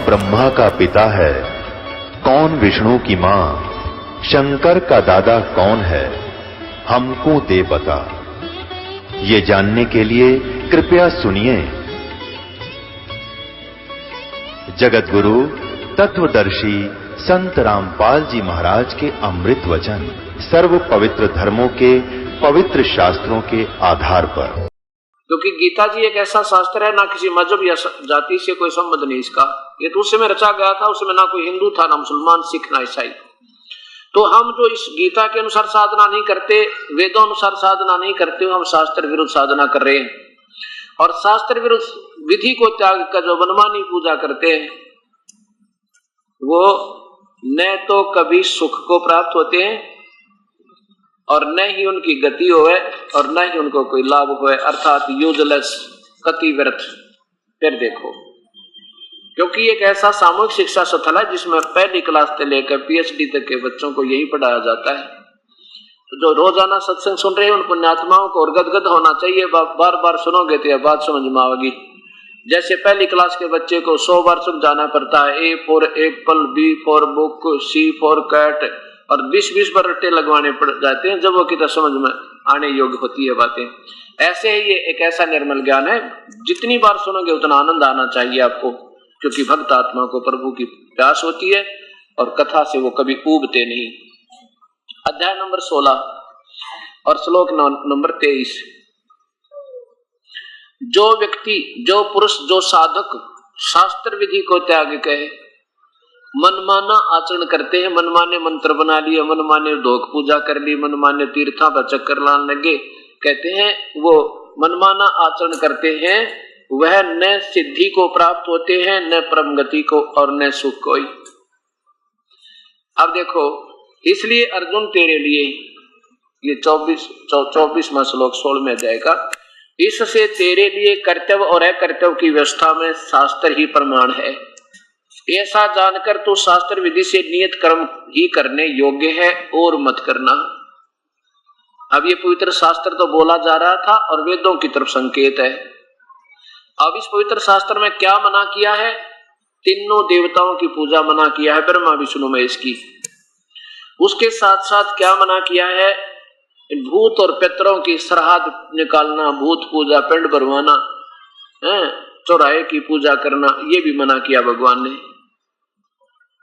ब्रह्मा का पिता है, कौन विष्णु की मां, शंकर का दादा कौन है, हमको दे बता। ये जानने के लिए कृपया सुनिए। जगत गुरु तत्वदर्शी संत रामपाल जी महाराज के अमृत वचन सर्व पवित्र धर्मों के पवित्र शास्त्रों के आधार पर। क्योंकि गीता जी एक ऐसा शास्त्र है, ना किसी मजहब या जाति से कोई संबंध नहीं इसका। ये तो उस समय रचा गया था, उसमें ना कोई हिंदू था, ना मुसलमान, सिख, ना ईसाई। तो हम जो इस गीता के अनुसार साधना नहीं करते, वेदों अनुसार साधना नहीं करते, हम शास्त्र विरुद्ध साधना कर रहे हैं। और शास्त्र विरुद्ध विधि को त्याग कर जो मनमानी पूजा करते हैं, वो न तो कभी सुख को प्राप्त होते हैं और न ही उनकी गति होए और न ही उनको कोई लाभ होए, अर्थात यूजलेस, कति व्यर्थ। फिर देखो, क्योंकि एक ऐसा सामूहिक शिक्षा स्थल है जिसमें पहली क्लास से लेकर पीएचडी तक के बच्चों को यही पढ़ाया जाता है। तो जो रोजाना सत्संग सुन रहे हैं उन पुण्यात्माओं को और गदगद होना चाहिए। बार बार सुनोगे तो यह बात समझ में आएगी। जैसे पहली क्लास के बच्चे को 100 बार समझाना पड़ता है, A for apple, B for book, C for cat, और 20-20 बार रट्टे लगवाने पड़ जाते हैं जब वो कितना समझ में आने योग्य होती है बातें। ऐसे ही ये एक ऐसा निर्मल ज्ञान है, जितनी बार सुनोगे उतना आनंद आना चाहिए आपको, क्योंकि भक्त आत्मा को प्रभु की प्यास होती है और कथा से वो कभी ऊबते नहीं। अध्याय नंबर 16 और श्लोक नंबर 23। जो व्यक्ति, जो पुरुष, जो साधक शास्त्र विधि को त्याग कहे, मनमाना आचरण करते हैं, मनमाने मंत्र बना लिए, मनमाने धोक पूजा कर ली, मनमाने तीर्था पर चक्कर लाने लगे, कहते हैं वो मनमाना आचरण करते हैं, वह न सिद्धि को प्राप्त होते हैं, न परम गति को और न सुख को। अब देखो, इसलिए अर्जुन तेरे लिए, ये 24वां श्लोक 16वें अध्याय का, इससे तेरे लिए कर्तव्य और अकर्तव्य की व्यवस्था में शास्त्र ही प्रमाण है। ऐसा जानकर तू शास्त्र विधि से नियत कर्म ही करने योग्य है और मत करना। अब ये पवित्र शास्त्र तो बोला जा रहा था और वेदों की तरफ संकेत है। अब इस पवित्र शास्त्र में क्या मना किया है? तीनों देवताओं की पूजा मना किया है, ब्रह्मा विष्णु महेश की। उसके साथ साथ क्या मना किया है? भूत और पितरों की श्राद्ध निकालना, भूत पूजा, पिंड भरवाना, चौराहे की पूजा करना, ये भी मना किया भगवान ने।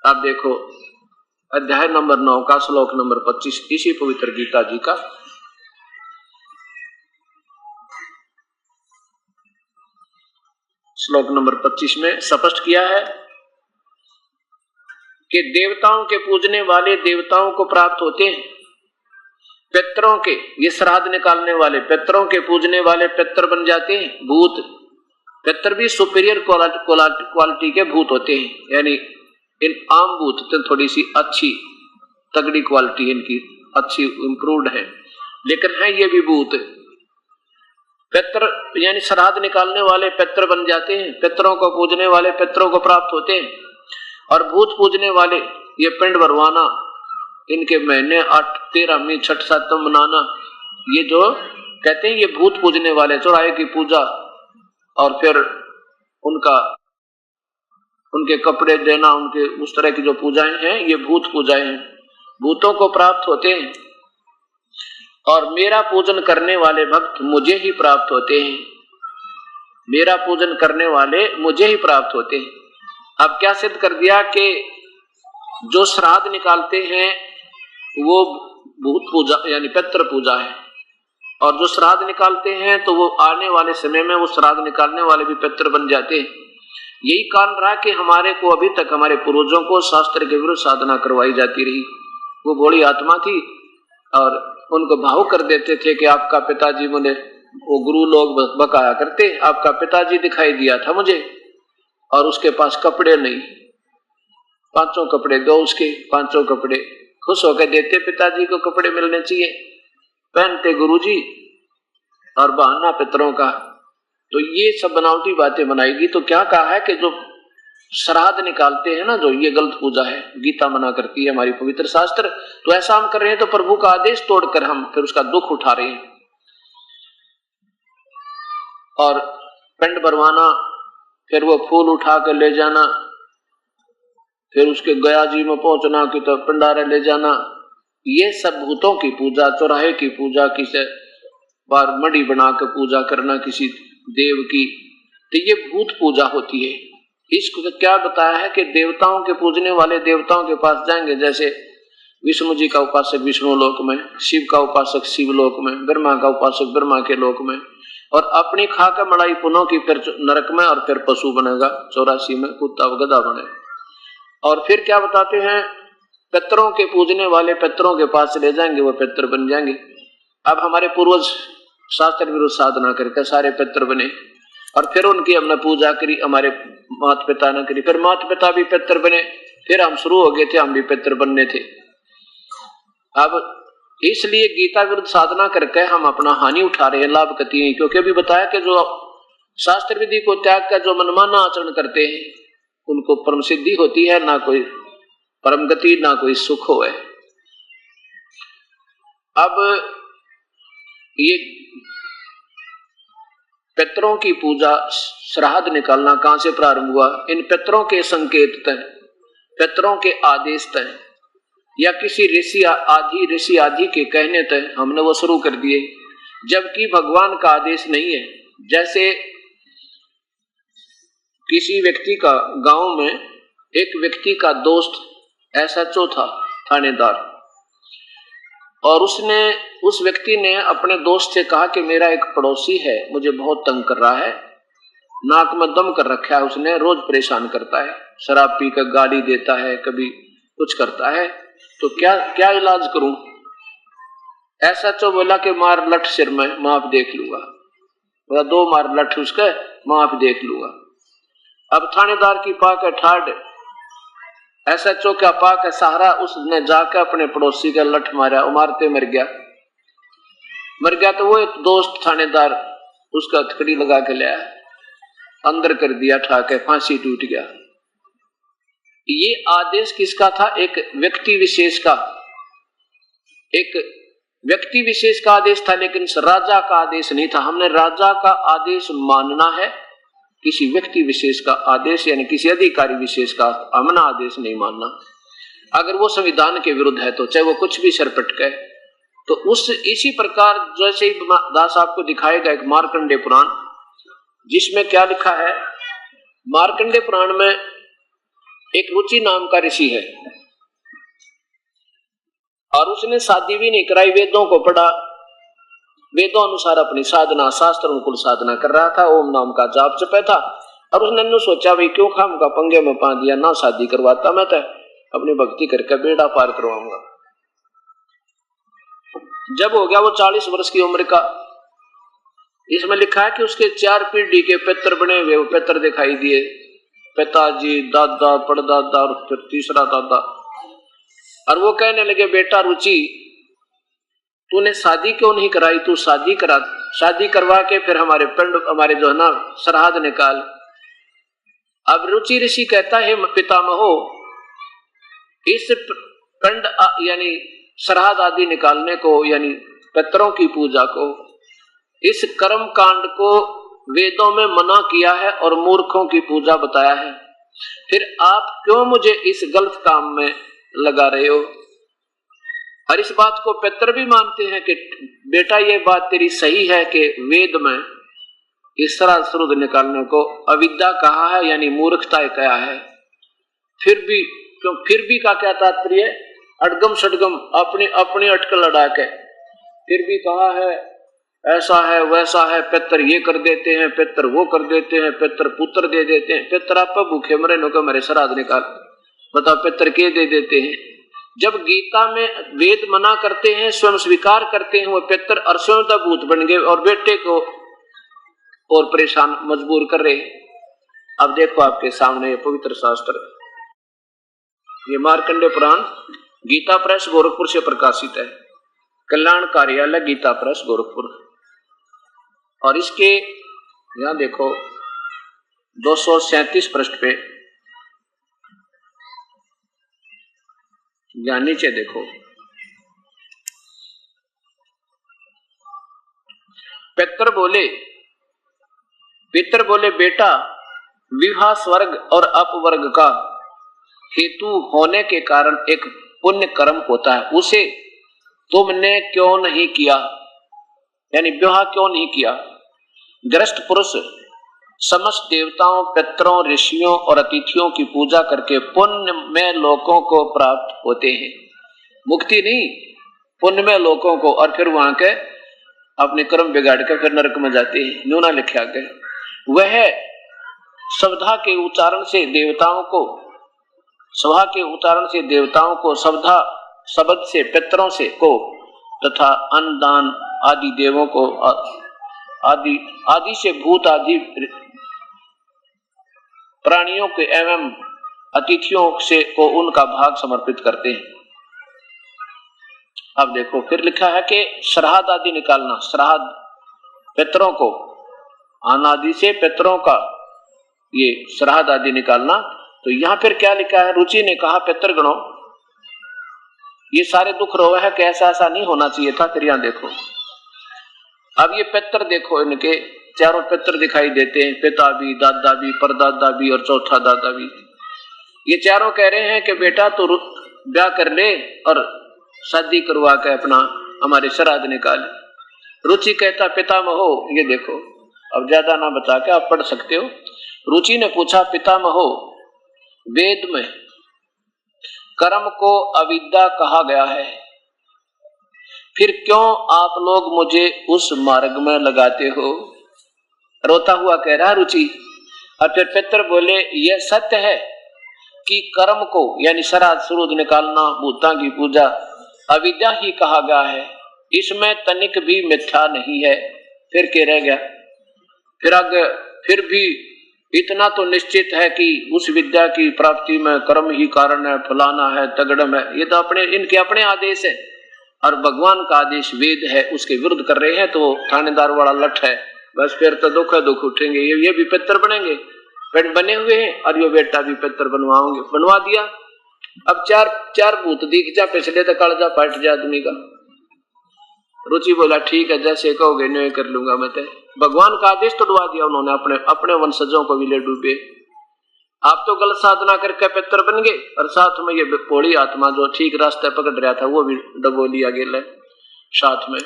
अब देखो अध्याय नंबर 9 का श्लोक नंबर 25 इसी पवित्र गीता जी का। श्लोक नंबर 25 में स्पष्ट किया है कि देवताओं के पूजने वाले देवताओं को प्राप्त होते हैं, पितरों के, ये श्राद्ध निकालने वाले पितरों के पूजने वाले पितर बन जाते हैं भूत। पितर भी सुपीरियर क्वालिटी के भूत होते हैं, यानी इन आम भूत तो थोड़ी सी अच्छी तगड़ी क्वालिटी इनकी अच्छी इंप्रूव्ड है, लेकिन है ये भी भूत। पितर यानी श्राद्ध निकालने वाले पितर बन जाते हैं, पितरों को पूजने वाले पितरों को प्राप्त होते हैं। और भूत पूजने वाले, ये पिंड भरवाना, इनके महीने 8, 13 छठ सातम मनाना, ये जो कहते हैं ये भूत पूजने वाले, चौराहे की पूजा और फिर उनके कपड़े देना, उनके उस तरह की जो पूजाएं हैं, ये भूत पूजाएं हैं, भूतों को प्राप्त होते हैं। और मेरा पूजन करने वाले भक्त मुझे ही प्राप्त होते हैं, मेरा पूजन करने वाले मुझे ही प्राप्त होते हैं। अब क्या सिद्ध कर दिया कि जो श्राद्ध निकालते हैं वो भूत पूजा यानी पितृ पूजा है, और जो श्राद्ध निकालते हैं तो वो आने वाले समय में वो श्राद्ध निकालने वाले भी पितृ बन जाते हैं। यही कारण रहा कि हमारे को अभी तक हमारे पूर्वजों को शास्त्र के विरुद्ध साधना करवाई जाती रही। वो भोली आत्मा थी और उनको भाव कर देते थे कि आपका पिताजी, मुझे वो गुरु लोग बकाया करते, आपका पिताजी दिखाई दिया था मुझे और उसके पास कपड़े नहीं, 5 कपड़े दो उसके, 5 कपड़े खुश होकर देते, पिताजी को कपड़े मिलने चाहिए, पहनते गुरुजी और बहाना पितरों का। तो ये सब बनावटी बातें बनाएगी। तो क्या कहा है कि जो श्राद्ध निकालते हैं ना, जो ये गलत पूजा है, गीता मना करती है हमारी पवित्र शास्त्र। तो ऐसा हम कर रहे हैं तो प्रभु का आदेश तोड़कर हम फिर उसका दुख उठा रहे हैं। और पिंड भरवाना, फिर वो फूल उठा कर ले जाना, फिर उसके गया जी में पहुंचना कि तो भंडारे ले जाना, ये सब भूतों की पूजा, चौराहे की पूजा, किसी बार मड़ी बना के पूजा करना किसी देव की, तो ये भूत पूजा होती है। इसको क्या बताया है कि देवताओं के पूजने वाले देवताओं के पास जाएंगे, जैसे विष्णु जी का उपासक विष्णु लोक में, शिव का उपासक शिव लोक में, ब्रह्मा का उपासक ब्रह्मा के लोक में, और अपनी खा के मड़ाई पुनों की फिर नरक में, और फिर पशु बनेगा 84 में, कुत्ता गधा बने। और फिर क्या बताते हैं, पितरों के पूजने वाले पितरों के पास ले जाएंगे, वो पितर बन जाएंगे। अब हमारे पूर्वज शास्त्र विरुद्ध साधना करके सारे पितर बने, और फिर उनकी हमने पूजा करी, हमारे माता पिता ने करी, फिर माता पिता भी पितर बने, फिर हम शुरू हो गए थे, हम भी पितर बनने थे। अब इसलिए गीता विरुद्ध साधना करके हम अपना हानि उठा रहे हैं, लाभ कति नहीं। क्योंकि अभी बताया कि जो शास्त्र विधि को त्याग कर जो मनमाना आचरण करते हैं उनको परम सिद्धि होती है, ना कोई परम गति ना कोई सुख हो है। अब ये पितरों की पूजा, श्राद्ध निकालना कहां से प्रारंभ हुआ? इन पितरों के संकेत तय, पितरों के आदेश तय, या किसी ऋषि आदि के कहने तक हमने वो शुरू कर दिए, जबकि भगवान का आदेश नहीं है। जैसे किसी व्यक्ति का, गांव में एक व्यक्ति का दोस्त SHO था, थानेदार, और उस व्यक्ति ने अपने दोस्त से कहा कि मेरा एक पड़ोसी है, मुझे बहुत तंग कर रहा है, नाक में दम कर रखा है उसने, रोज परेशान करता है, शराब पी कर गाली देता है, कभी कुछ करता है, तो क्या इलाज करूं? SHO बोला कि मार लठ सिर में, माफ देख लूंगा। बोला 2 मार लठ उसके, माफ देख लूंगा। अब थानेदार की पाक ठाड़, SHO का पाक सहारा, उसने जाकर अपने पड़ोसी का लठ मारा, मारते मर गया। तो वो एक दोस्त थानेदार उसका हथकड़ी लगा के लाया, अंदर कर दिया, ठाके फांसी टूट गया। ये आदेश किसका था? एक व्यक्ति विशेष का आदेश था, लेकिन राजा का आदेश नहीं था। हमने राजा का आदेश मानना है, किसी व्यक्ति विशेष का आदेश यानी किसी अधिकारी विशेष का हमने आदेश नहीं मानना। अगर वो संविधान के विरुद्ध है तो चाहे वो कुछ भी सर पटके, तो इसी प्रकार जैसे ही दास आपको दिखाएगा एक मार्कंडेय पुराण, जिसमें क्या लिखा है? मार्कंडेय पुराण में एक रुचि नाम का ऋषि है, और उसने शादी भी नहीं कराई, वेदों को पढ़ा, वेदों अनुसार अपनी साधना, शास्त्र अनुकूल साधना कर रहा था, ओम नाम का जाप जपे था। और उसने सोचा भाई क्यों खाम का पंगे में पा दिया, ना शादी करवाता, मैं तो अपनी भक्ति करके बेड़ा पार करवाऊंगा। जब हो गया वो 40 वर्ष की उम्र का, इसमें लिखा है कि उसके 4 पीढ़ी के पितर बने हुए, वो पितर दिखाई दिए, पिताजी, दादा, परदादा और फिर तीसरा दादा। और वो कहने लगे बेटा रुचि, तूने शादी क्यों नहीं कराई? तू शादी करा, शादी करवा के फिर हमारे जो है ना श्राद्ध निकाल। अब रुचि ऋषि कहता है पितामहो, इस पिंड यानी श्राद्ध आदि निकालने को, यानी पितरों की पूजा को, इस कर्म कांड को वेदों में मना किया है और मूर्खों की पूजा बताया है, फिर आप क्यों मुझे इस गलत काम में लगा रहे हो? और इस बात को पितर भी मानते हैं कि बेटा ये बात तेरी सही है कि वेद में इस तरह श्राद्ध निकालने को अविद्या कहा है, यानी मूर्खता कहा है। फिर भी का क्या तात्पर्य? अडगम सडगम अपनी अटकल लड़ा के फिर भी कहा है ऐसा है वैसा है, पितर ये कर देते हैं, पितर वो कर देते हैं, पितर पुत्र दे देते हैं, पितर आप भूखे मरे नो मेरे श्राद्ध निकाल, बताओ पितर के दे देते हैं। जब गीता में वेद मना करते हैं, स्वयं स्वीकार करते हैं वो पितर, और स्वयं भूत बन गए और बेटे को और परेशान मजबूर कर रहे हैं। अब देखो आपके सामने ये पवित्र शास्त्र, ये मार्कंडेय पुराण गीता प्रेस गोरखपुर से प्रकाशित है, कल्याण कार्यालय गीता प्रेस गोरखपुर। और इसके यहां देखो 237 पृष्ठ पे, या नीचे देखो, पितर बोले बेटा, विवाह स्वर्ग और अपवर्ग का हेतु होने के कारण एक पुण्य कर्म होता है, उसे तुमने क्यों नहीं किया, यानी विवाह क्यों नहीं किया। गृहस्थ पुरुष समस्त देवताओं, पितरों, ऋषियों और अतिथियों की पूजा करके पुण्य में लोगों को प्राप्त होते हैं, मुक्ति नहीं, पुण्य में लोगों को, और फिर वहां के अपने कर्म बिगाड़ कर फिर नरक में जाते हैं। न्यूना लिखा गया वह सवधा के उच्चारण से देवताओं को, सभा के उच्चारण से देवताओं को, सवधा शब्द से पितरों से को तथा अन्नदान आदि देवों को, आदि से भूत आदि प्राणियों के एवं अतिथियों से को उनका भाग समर्पित करते हैं। अब देखो फिर लिखा है कि श्राद्ध आदि निकालना, श्राद्ध पितरों को, अन्न आदि से पितरों का ये श्राद्ध आदि निकालना। तो यहां फिर क्या लिखा है, रुचि ने कहा पितृगणों ये सारे दुख रोवे है कि ऐसा नहीं होना चाहिए था। फिर यहां देखो, अब ये पितर देखो, इनके चारों पितर दिखाई देते हैं, पिता भी, दादा भी, परदादा भी और चौथा दादा भी। ये चारों कह रहे हैं कि बेटा तो ब्याह कर ले और शादी करवा के अपना हमारे श्राद्ध निकाल। रुचि कहता पितामहो, ये देखो अब ज्यादा ना बता के आप पढ़ सकते हो। रुचि ने पूछा पितामहो वेद में कर्म को अविद्या कहा गया है, फिर क्यों आप लोग मुझे उस मार्ग में लगाते हो। रोता हुआ कह रहा रुचि। और फिर पितर बोले यह सत्य है कि कर्म को यानी श्राद्ध श्रुद्ध निकालना, भूतों की पूजा अविद्या ही कहा गया है, इसमें तनिक भी मिथ्या नहीं है। फिर क्या रह गया, फिर आगे फिर भी इतना तो निश्चित है कि उस विद्या की प्राप्ति में कर्म ही कारण है, फलाना है, तगड़म है। ये तो अपने इनके अपने आदेश है और भगवान का आदेश वेद है, उसके विरुद्ध कर रहे हैं तो थानेदार वाला लठ है, बस फिर तो दुख है, दुख उठेंगे। ये भी पितर बनेंगे, बने हुए हैं, और ये बेटा भी पितर बनवाओगे, बनवा दिया। अब चार भूत दिख जा, पिछले तो कालजा पाट जा आदमी का। रुचि बोला ठीक है जैसे कहोगे न्याय कर लूंगा मैं। तो भगवान का आदेश तोड़वा दिया उन्होंने, अपने वंशजों को भी ले डूबे। आप तो गलत साधना करके पितर बन गए और साथ में ये पोड़ी आत्मा जो ठीक रास्ते पकड़ रहा था वो भी डबो लिया गया साथ में।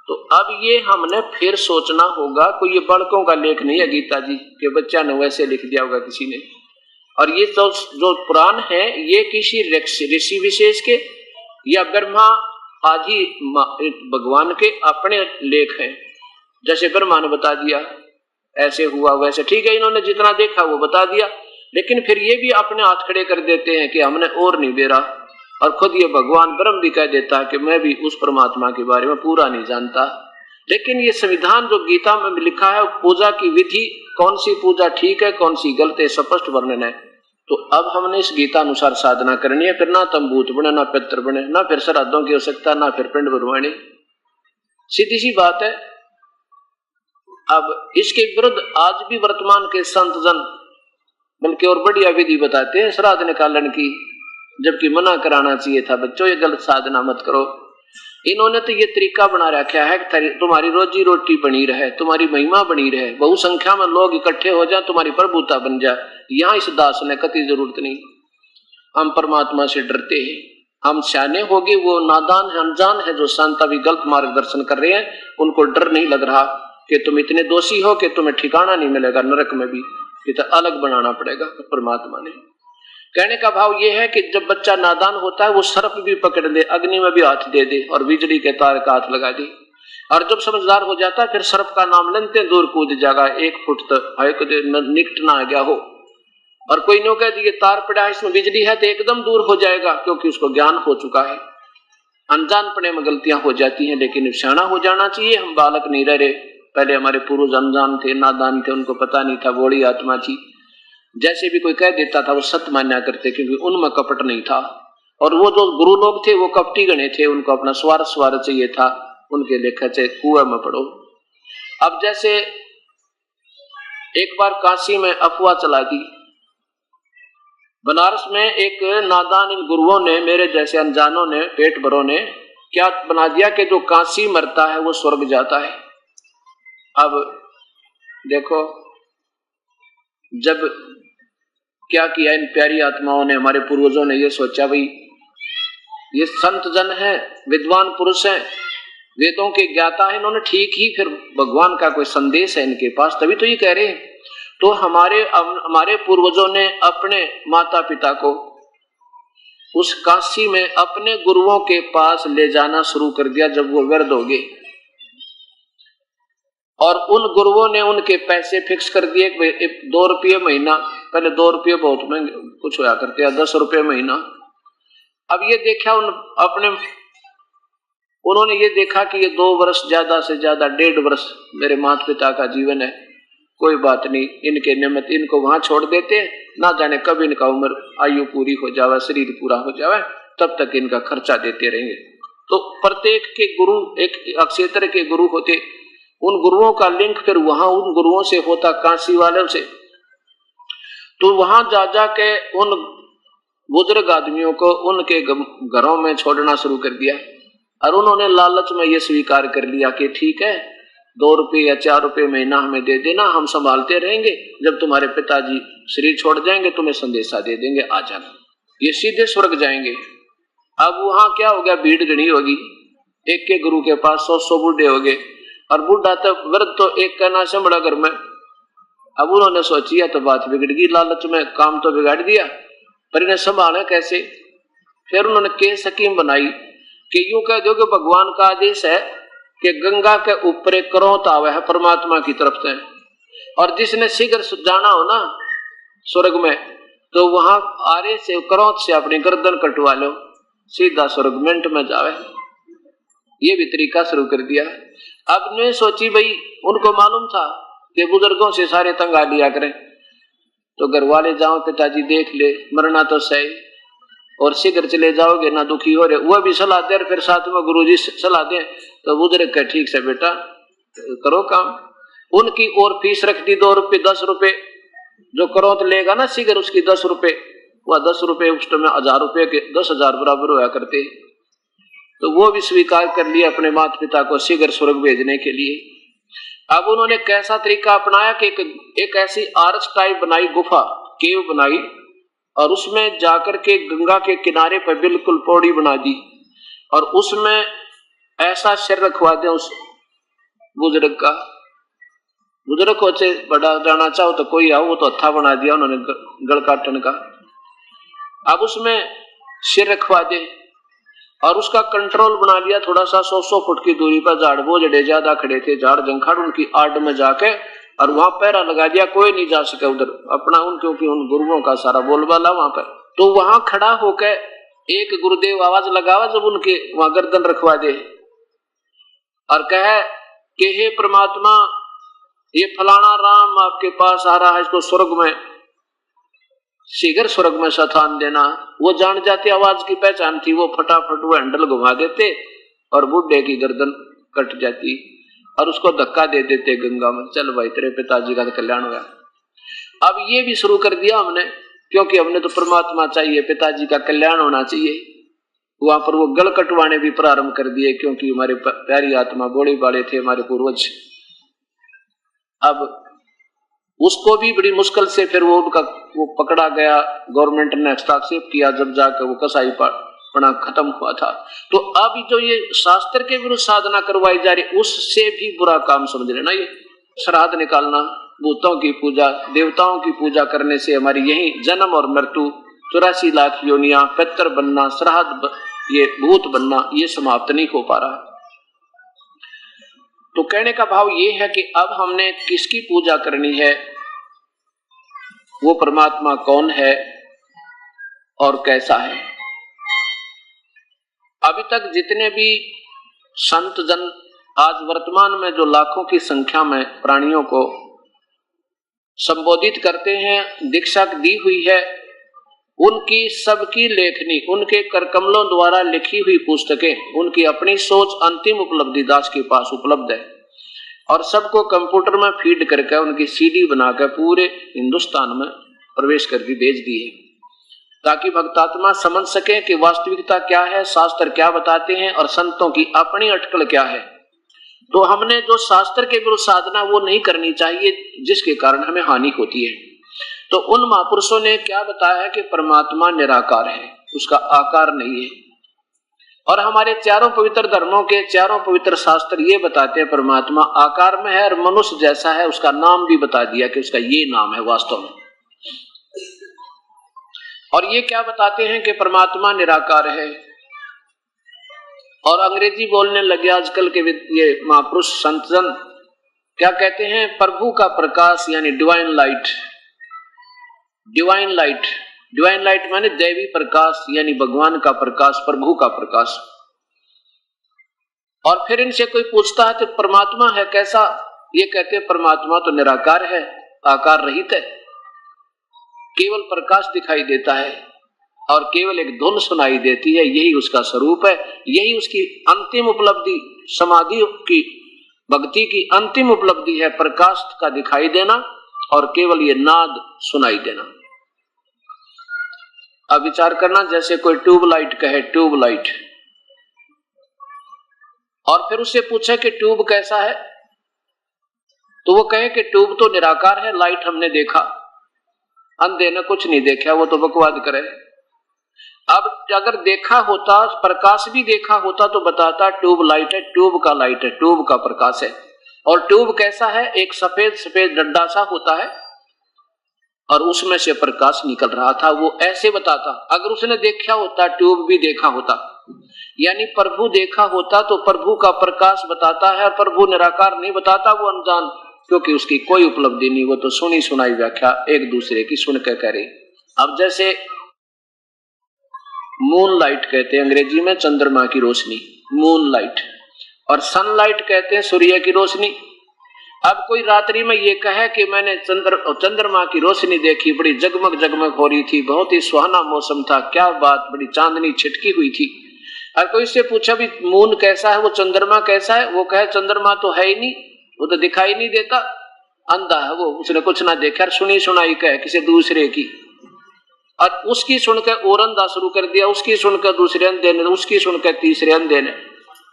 तो अब ये हमने फिर सोचना होगा, कोई ये बड़कों का लेख नहीं है गीता जी के बच्चा ने वैसे लिख दिया होगा किसी ने। और ये तो जो पुराण है ये किसी ऋषि विशेष के या ब्रह्मा आदि भगवान के अपने लेख हैं। जैसे ब्रह्मा ने बता दिया ऐसे हुआ वैसे, ठीक है, इन्होंने जितना देखा वो बता दिया, लेकिन फिर ये भी अपने हाथ खड़े कर देते हैं कि हमने और नहीं बेरा। और खुद ये भगवान ब्रह्म भी कह देता है कि मैं भी उस परमात्मा के बारे में पूरा नहीं जानता। लेकिन ये संविधान जो गीता में लिखा है, पूजा की विधि, कौन सी पूजा ठीक है कौन सी गलत है, स्पष्ट वर्णन है। तो अब हमने इस गीता अनुसार साधना करनी है, फिर ना तंबूत बने, ना पितर बने, ना फिर श्राद्धों की आवश्यकता, ना फिर पिंड बनवाने, सीधी सी बात है। अब इसके विरुद्ध आज भी वर्तमान के संत जन बल्कि और बढ़िया विधि बताते हैं श्राद्ध निकालन की, जबकि मना कराना चाहिए था बच्चों ये गलत साधना मत करो। इन्होंने तो ये तरीका बना रखा है कि तुम्हारी रोजी रोटी बनी रहे, तुम्हारी महिमा बनी रहे, बहुसंख्या में लोग इकट्ठे हो जाए, तुम्हारी प्रभुता बन जाए। यहाँ इस दास ने कति जरूरत नहीं। हम परमात्मा से डरते हैं, हम सियाने हो गए, वो नादान है, अनजान है जो संत अभी गलत मार्गदर्शन कर रहे हैं, उनको डर नहीं लग रहा कि तुम इतने दोषी हो कि तुम्हें ठिकाना नहीं मिलेगा नरक में भी, ये तो अलग बनाना पड़ेगा। परमात्मा ने कहने का भाव ये है कि जब बच्चा नादान होता है वो सर्प भी पकड़ ले, अग्नि में भी हाथ दे दे और बिजली के तार का हाथ लगा दे, और जब समझदार हो जाता है फिर सर्प का नाम लेते दूर कूद जाएगा, 1 फुट तक निकट ना आ गया हो। और कोई नो कह दिए तार पड़ा है इसमें बिजली है तो एकदम दूर हो जाएगा, क्योंकि उसको ज्ञान हो चुका है। अनजानपने में गलतियां हो जाती हैं, लेकिन सियाना हो जाना चाहिए। हम बालक नहीं रह रहे, पहले हमारे पूर्वज अनजान थे, नादान थे, उनको पता नहीं था, बड़ी आत्मा थी, जैसे भी कोई कह देता था वो सत्य मान्या करते, क्योंकि उनमें कपट नहीं था। और वो जो गुरु लोग थे वो कपटी गणे थे, उनको अपना स्वार्थ चाहिए था, उनके लेखा चाहे कुएं में पड़ो। अब जैसे एक बार काशी में अफवाह चला दी, बनारस में एक नादान इन गुरुओं ने, मेरे जैसे अनजानों ने, पेट भरों ने क्या बना दिया कि जो काशी मरता है वो स्वर्ग जाता है। अब देखो, जब क्या किया इन प्यारी आत्माओं ने, हमारे पूर्वजों ने ये सोचा भाई ये संत जन है, विद्वान पुरुष हैं, वेदों के ज्ञाता है, इन्होंने ठीक ही फिर भगवान का कोई संदेश है इनके पास, तभी तो ये कह रहे हैं। तो हमारे पूर्वजों ने अपने माता पिता को उस काशी में अपने गुरुओं के पास ले जाना शुरू कर दिया जब वो वृद्ध हो गए, और उन गुरुओं ने उनके पैसे फिक्स कर दिए, 2 रुपये महीना। पहले 2 रुपये बहुत महंगे कुछ होया करते हैं, 10 रुपये महीना। अब ये देखा उन्होंने ये देखा कि ये 2 वर्ष ज्यादा से ज्यादा 1.5 वर्ष मेरे माता पिता का जीवन है, कोई बात नहीं, इनके निमित्त इनको वहां छोड़ देते, ना जाने कब इनका उम्र आयु पूरी हो जावे, शरीर पूरा हो जावे, तब तक इनका खर्चा देते रहेंगे। तो प्रत्येक के गुरु एक क्षेत्र के गुरु होते, उन गुरुओं का लिंक फिर वहां उन गुरुओं से होता, काशी वालों से। तो वहां जा के उन बुजुर्ग आदमियों को उनके घरों में छोड़ना शुरू कर दिया, और उन्होंने लालच में ये स्वीकार कर लिया कि ठीक है 2 रुपये या 4 रुपये महीना हमें दे देना, हम संभालते रहेंगे, जब तुम्हारे पिताजी शरीर छोड़ जाएंगे तुम्हें संदेशा दे देंगे, आ जाना। ये सीधे स्वर्ग जाएंगे। अब वहां क्या हो गया, भीड़ घनी होगी, एक के गुरु के पास 100 बूढ़े हो गए, और बूढ़ा तो वृद्ध तो एक का ना संभड़ा घर में। अब उन्होंने सोची तो बात बिगड़ गई, लालच में काम तो बिगाड़ दिया, पर इन्हें संभाला कैसे। फिर उन्होंने के स्कीम बनाई कि यूं कह दो कि भगवान का आदेश है कि गंगा के ऊपर एक क्रोध आवे है परमात्मा की तरफ से, और जिसने शीघ्र जाना हो ना स्वर्ग में, तो वहां आरे से क्रोध से अपनी गर्दन कटवा लो, सीधा स्वर्ग मिनट में जावे। ये भी तरीका शुरू कर दिया। अब ने सोची भाई, उनको मालूम था कि बुजुर्गों से सारे तंगा लिया करें, तो घर वाले जाओ पिताजी देख ले, मरना तो सही, और शीघ्र चले जाओगे ना दुखी हो रहे, वह भी सलाह दे, फिर साथ में गुरुजी सलाह दे, तो बुजुर्ग का ठीक से बेटा करो काम। उनकी और फीस रख दी 2 रुपये 10 रुपये, जो करो तो लेगा ना शीघ्र उसकी 10 रुपये, वह 10 रुपये उस टाइम 1000 रुपये के 10,000 बराबर होया करते, तो वो भी स्वीकार कर लिया अपने माता पिता को शीघ्र स्वर्ग भेजने के लिए। अब उन्होंने कैसा तरीका अपनाया कि एक ऐसी आर्च टाइप बनाई, गुफा केव बनाई, और उसमें जाकर के गंगा के किनारे पर बिल्कुल पौड़ी बना दी, और उसमें ऐसा सिर रखवा दे उस बुजुर्ग का। बुजुर्ग को से बड़ा जाना चाहो तो कोई आओ, वो तो हत्था बना दिया उन्होंने गल काटन का। अब उसमें सिर रखवा दे और उसका कंट्रोल बना लिया थोड़ा सा 100 फुट की दूरी पर। झाड़ बोझड़े ज्यादा खड़े थे, झाड़ जंखाड़, उनकी आड़ में जाके और वहां पहरा लगा दिया, कोई नहीं जा सके उधर अपना, उन क्योंकि उन गुरुओं का सारा बोलबाला वहां पर। तो वहां खड़ा होकर एक गुरुदेव आवाज लगावा जब उनके वहां गर्दन रखवा दे, और कहे कि हे परमात्मा, ये फलाना राम आपके पास आ रहा है, इसको स्वर्ग में शीघ्र स्वर्ग में स्थान देना। वो जान जाते, आवाज की पहचान थी, वो फटाफट वो हैंडल घुमा देते और बूढ़े की गर्दन कट जाती और उसको धक्का दे देते गंगा में, चल भाई तेरे पिताजी का कल्याण हुआ। अब ये भी शुरू कर दिया हमने, क्योंकि हमने तो परमात्मा चाहिए, पिताजी का कल्याण होना चाहिए। वहां पर वो गल कटवाने भी प्रारंभ कर दिए, क्योंकि हमारे प्यारी आत्मा बोले बाले थे हमारे पूर्वज। अब उसको भी बड़ी मुश्किल से फिर वो पकड़ा गया, गवर्नमेंट ने हस्तक्षेप किया, जब जाकर वो कसाई पना खत्म हुआ था। तो अब जो ये शास्त्र के विरुद्ध साधना करवाई जा रही, उससे भी बुरा काम समझ लेना। ये श्राद्ध निकालना, भूतों की पूजा, देवताओं की पूजा करने से हमारी यही जन्म और मृत्यु, 84 लाख योनियां, पितर बनना, श्राद्ध, ये भूत बनना, ये समाप्त नहीं हो पा रहा। तो कहने का भाव ये है कि अब हमने किसकी पूजा करनी है, वो परमात्मा कौन है और कैसा है। अभी तक जितने भी संत जन आज वर्तमान में जो लाखों की संख्या में प्राणियों को संबोधित करते हैं, दीक्षा दी हुई है, उनकी सबकी लेखनी, उनके करकमलों द्वारा लिखी हुई पुस्तकें, उनकी अपनी सोच, अंतिम उपलब्धि दास के पास उपलब्ध है, और सबको कंप्यूटर में फीड करके उनकी सीडी बनाकर पूरे हिंदुस्तान में प्रवेश करके भेज दी है, ताकि भक्तात्मा समझ सके कि वास्तविकता क्या है, शास्त्र क्या बताते हैं और संतों की अपनी अटकल क्या है। तो हमने जो शास्त्र के विरुद्ध साधना वो नहीं करनी चाहिए, जिसके कारण हमें हानि होती है। तो उन महापुरुषों ने क्या बताया कि परमात्मा निराकार है, उसका आकार नहीं है। और हमारे चारों पवित्र धर्मों के चारों पवित्र शास्त्र ये बताते हैं परमात्मा आकार में है और मनुष्य जैसा है, उसका नाम भी बता दिया कि उसका ये नाम है वास्तव में। और ये क्या बताते हैं कि परमात्मा निराकार है। और अंग्रेजी बोलने लगे आजकल के ये महापुरुष संतजन, क्या कहते हैं, प्रभु का प्रकाश यानी divine light. Divine light, divine light माने दैवी प्रकाश यानी भगवान का प्रकाश, प्रभु का प्रकाश। और फिर इनसे कोई पूछता है तो परमात्मा है कैसा, ये कहते हैं परमात्मा तो निराकार है, आकार रहित है, केवल प्रकाश दिखाई देता है और केवल एक धुन सुनाई देती है, यही उसका स्वरूप है, यही उसकी अंतिम उपलब्धि, समाधि की भक्ति की अंतिम उपलब्धि है, प्रकाश का दिखाई देना और केवल ये नाद सुनाई देना। अब विचार करना, जैसे कोई ट्यूबलाइट कहे ट्यूबलाइट, और फिर उससे पूछे कि ट्यूब कैसा है, तो वो कहे कि ट्यूब तो निराकार है, लाइट हमने देखा, अंधे ने कुछ नहीं देखा, वो तो बकवाद करे। अब अगर देखा होता, प्रकाश भी देखा होता तो बताता ट्यूब लाइट है, ट्यूब का लाइट है, ट्यूब का प्रकाश है। और ट्यूब कैसा है, एक सफेद सफेद डंडा सा होता है और उसमें से प्रकाश निकल रहा था, वो ऐसे बताता। अगर उसने देखा होता, ट्यूब भी देखा होता, यानी प्रभु देखा होता तो प्रभु का प्रकाश बताता है, और प्रभु निराकार नहीं बताता, वो अनजान, क्योंकि उसकी कोई उपलब्धि नहीं, वो तो सुनी सुनाई व्याख्या एक दूसरे की सुन के करे। अब जैसे मून लाइट कहते हैं अंग्रेजी में, चंद्रमा की रोशनी, मून लाइट, और सनलाइट कहते हैं सूर्य की रोशनी। अब कोई रात्रि में ये कहे कि मैंने चंद्रमा की रोशनी देखी, बड़ी जगमग जगमग हो रही थी, बहुत ही सुहाना मौसम था, क्या बात, बड़ी चांदनी छिटकी हुई थी। और कोई से पूछा भी मून कैसा है, वो चंद्रमा कैसा है, वो कहे चंद्रमा तो है ही नहीं, वो तो दिखाई नहीं देता, अंधा है वो, उसने कुछ ना देखा, सुनी सुनाई कहे किसी दूसरे की, और उसकी सुनकर और अंधा शुरू कर दिया, उसकी सुनकर दूसरे अंधे ने, उसकी सुनकर तीसरे अंधे ने,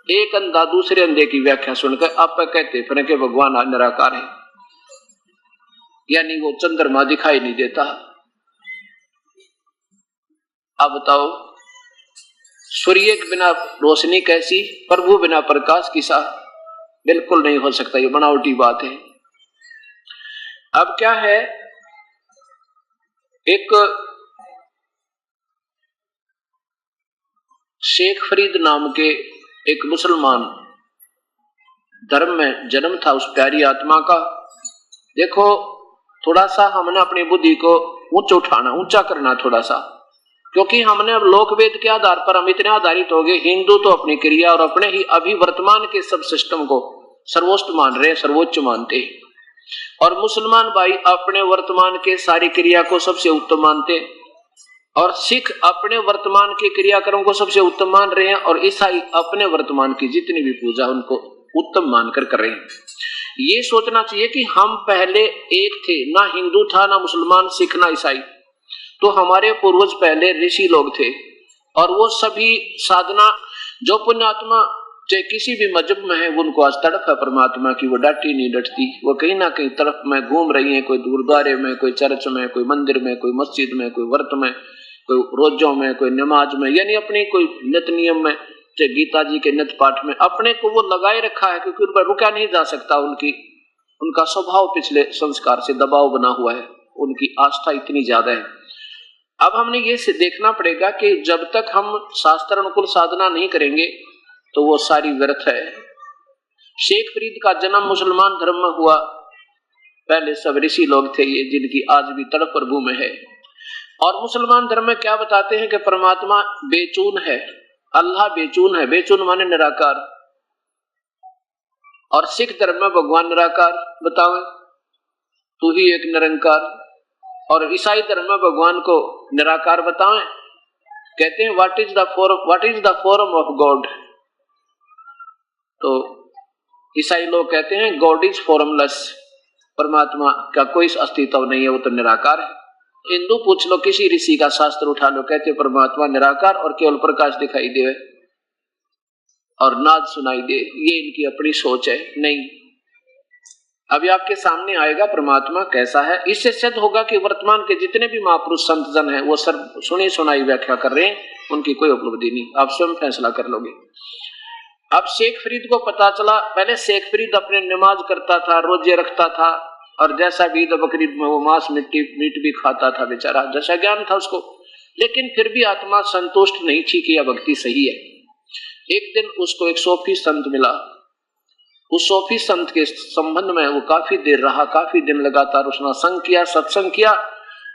एक अंधा दूसरे अंधे की व्याख्या सुनकर आप कहते फिर कि भगवान निराकार है, यानी वो चंद्रमा दिखाई नहीं देता। अब बताओ, सूर्य के बिना रोशनी कैसी, प्रभु बिना प्रकाश किसा, बिल्कुल नहीं हो सकता, ये बनावटी बात है। अब क्या है, एक शेख फरीद नाम के एक मुसलमान, धर्म में जन्म था उस प्यारी आत्मा का। देखो, थोड़ा सा हमने अपनी बुद्धि को ऊंचा करना थोड़ा सा, क्योंकि हमने अब लोकवेद के आधार पर हम इतने आधारित हो गए। हिंदू तो अपनी क्रिया और अपने ही अभी वर्तमान के सब सिस्टम को सर्वोच्च मान रहे, सर्वोच्च मानते, और मुसलमान भाई अपने वर्तमान के सारी क्रिया को सबसे उत्तम मानते, और सिख अपने वर्तमान के क्रियाक्रम को सबसे उत्तम मान रहे हैं, और ईसाई अपने वर्तमान की जितनी भी पूजा उनको उत्तम मानकर कर रहे हैं। ये सोचना चाहिए कि हम पहले एक थे, ना हिंदू था, ना मुसलमान, सिख, ना ईसाई। तो हमारे पूर्वज पहले ऋषि लोग थे, और वो सभी साधना, जो पुण्यात्मा चाहे किसी भी मजहब में है, उनको आज तड़प है परमात्मा की, वो डांटी नहीं डटती, वो कहीं ना कहीं तरफ में घूम रही है, कोई गुरुद्वारे में, कोई चर्च में, कोई मंदिर में, कोई मस्जिद में, कोई व्रत में, कोई रोजों में, कोई नमाज में, यानी अपनी कोई नित नियम में, चाहे गीता जी के नित पाठ में, अपने को वो लगाए रखा है, क्योंकि उन पर रुका नहीं जा सकता। उनका स्वभाव पिछले संस्कार से दबाव बना हुआ है, उनकी आस्था इतनी ज्यादा है। अब हमने ये से देखना पड़ेगा कि जब तक हम शास्त्र अनुकूल साधना नहीं करेंगे तो वो सारी व्यर्थ है। शेख फरीद का जन्म मुसलमान धर्म में हुआ, पहले सब ऋषि लोग थे ये, जिनकी आज भी तड़प प्रभु में है। और मुसलमान धर्म में क्या बताते हैं कि परमात्मा बेचून है, अल्लाह बेचून है, बेचून माने निराकार। और सिख धर्म में भगवान निराकार बतावे, तू ही एक निरंकार। और ईसाई धर्म में भगवान को निराकार बताएं, कहते हैं what is the form of God. तो ईसाई लोग कहते हैं गॉड इज फॉर्मलेस, परमात्मा का कोई अस्तित्व नहीं है, वो तो निराकार है। हिंदू पूछ लो, किसी ऋषि का शास्त्र उठा लो, कहते परमात्मा निराकार और केवल प्रकाश दिखाई दे और नाद सुनाई दे। ये इनकी अपनी सोच है। नहीं, अभी आपके सामने आएगा परमात्मा कैसा है। इससे सिद्ध होगा कि वर्तमान के जितने भी महापुरुष संत जन हैं वो सब सुनी सुनाई व्याख्या कर रहे हैं, उनकी कोई उपलब्धि नहीं। आप स्वयं फैसला कर लोगे। अब शेख फरीद को पता चला, पहले शेख फरीद अपने नमाज करता था, रोजे रखता था, और जैसा भी ईद बकरीद में वो मांस मीट भी खाता था बेचारा, जैसा ज्ञान था उसको, लेकिन फिर भी आत्मा संतुष्ट नहीं थी कि यह भक्ति सही है। एक दिन उसको एक सूफी संत मिला। उस सूफी संत के संबंध में वो काफी देर रहा, काफी दिन लगातार उसने संग किया, सत्संग किया।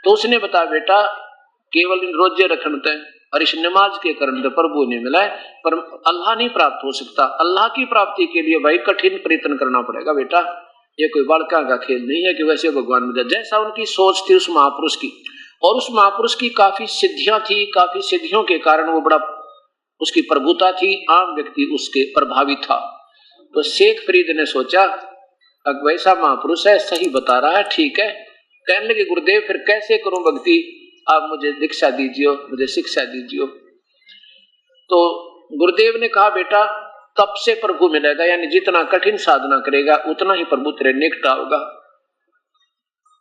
तो उसने बताया, बेटा केवल इन रोजे रखने और इस नमाज के कारण प्रभु नहीं मिला है, पर अल्लाह नहीं प्राप्त हो सकता। अल्लाह की प्राप्ति के लिए भाई कठिन प्रयत्न करना पड़ेगा बेटा, ये कोई बालका का खेल नहीं है कि वैसे भगवान मिल जाए। जैसा उनकी सोच थी उस महापुरुष की, और उस महापुरुष की काफी सिद्धियां थी, काफी सिद्धियों के कारण वो बड़ा उसकी प्रभुता थी, आम व्यक्ति उसके प्रभावित था। तो शेख फरीद ने सोचा अब वैसा महापुरुष है, सही बता रहा है, ठीक है। कहने लगे गुरुदेव फिर कैसे करूं भक्ति, आप मुझे दीक्षा दीजिए, मुझे शिक्षा दीजिए। तो गुरुदेव ने कहा, बेटा तप से प्रभु मिलेगा, यानी जितना कठिन साधना करेगा उतना ही प्रभु तेरे निकट आओगा।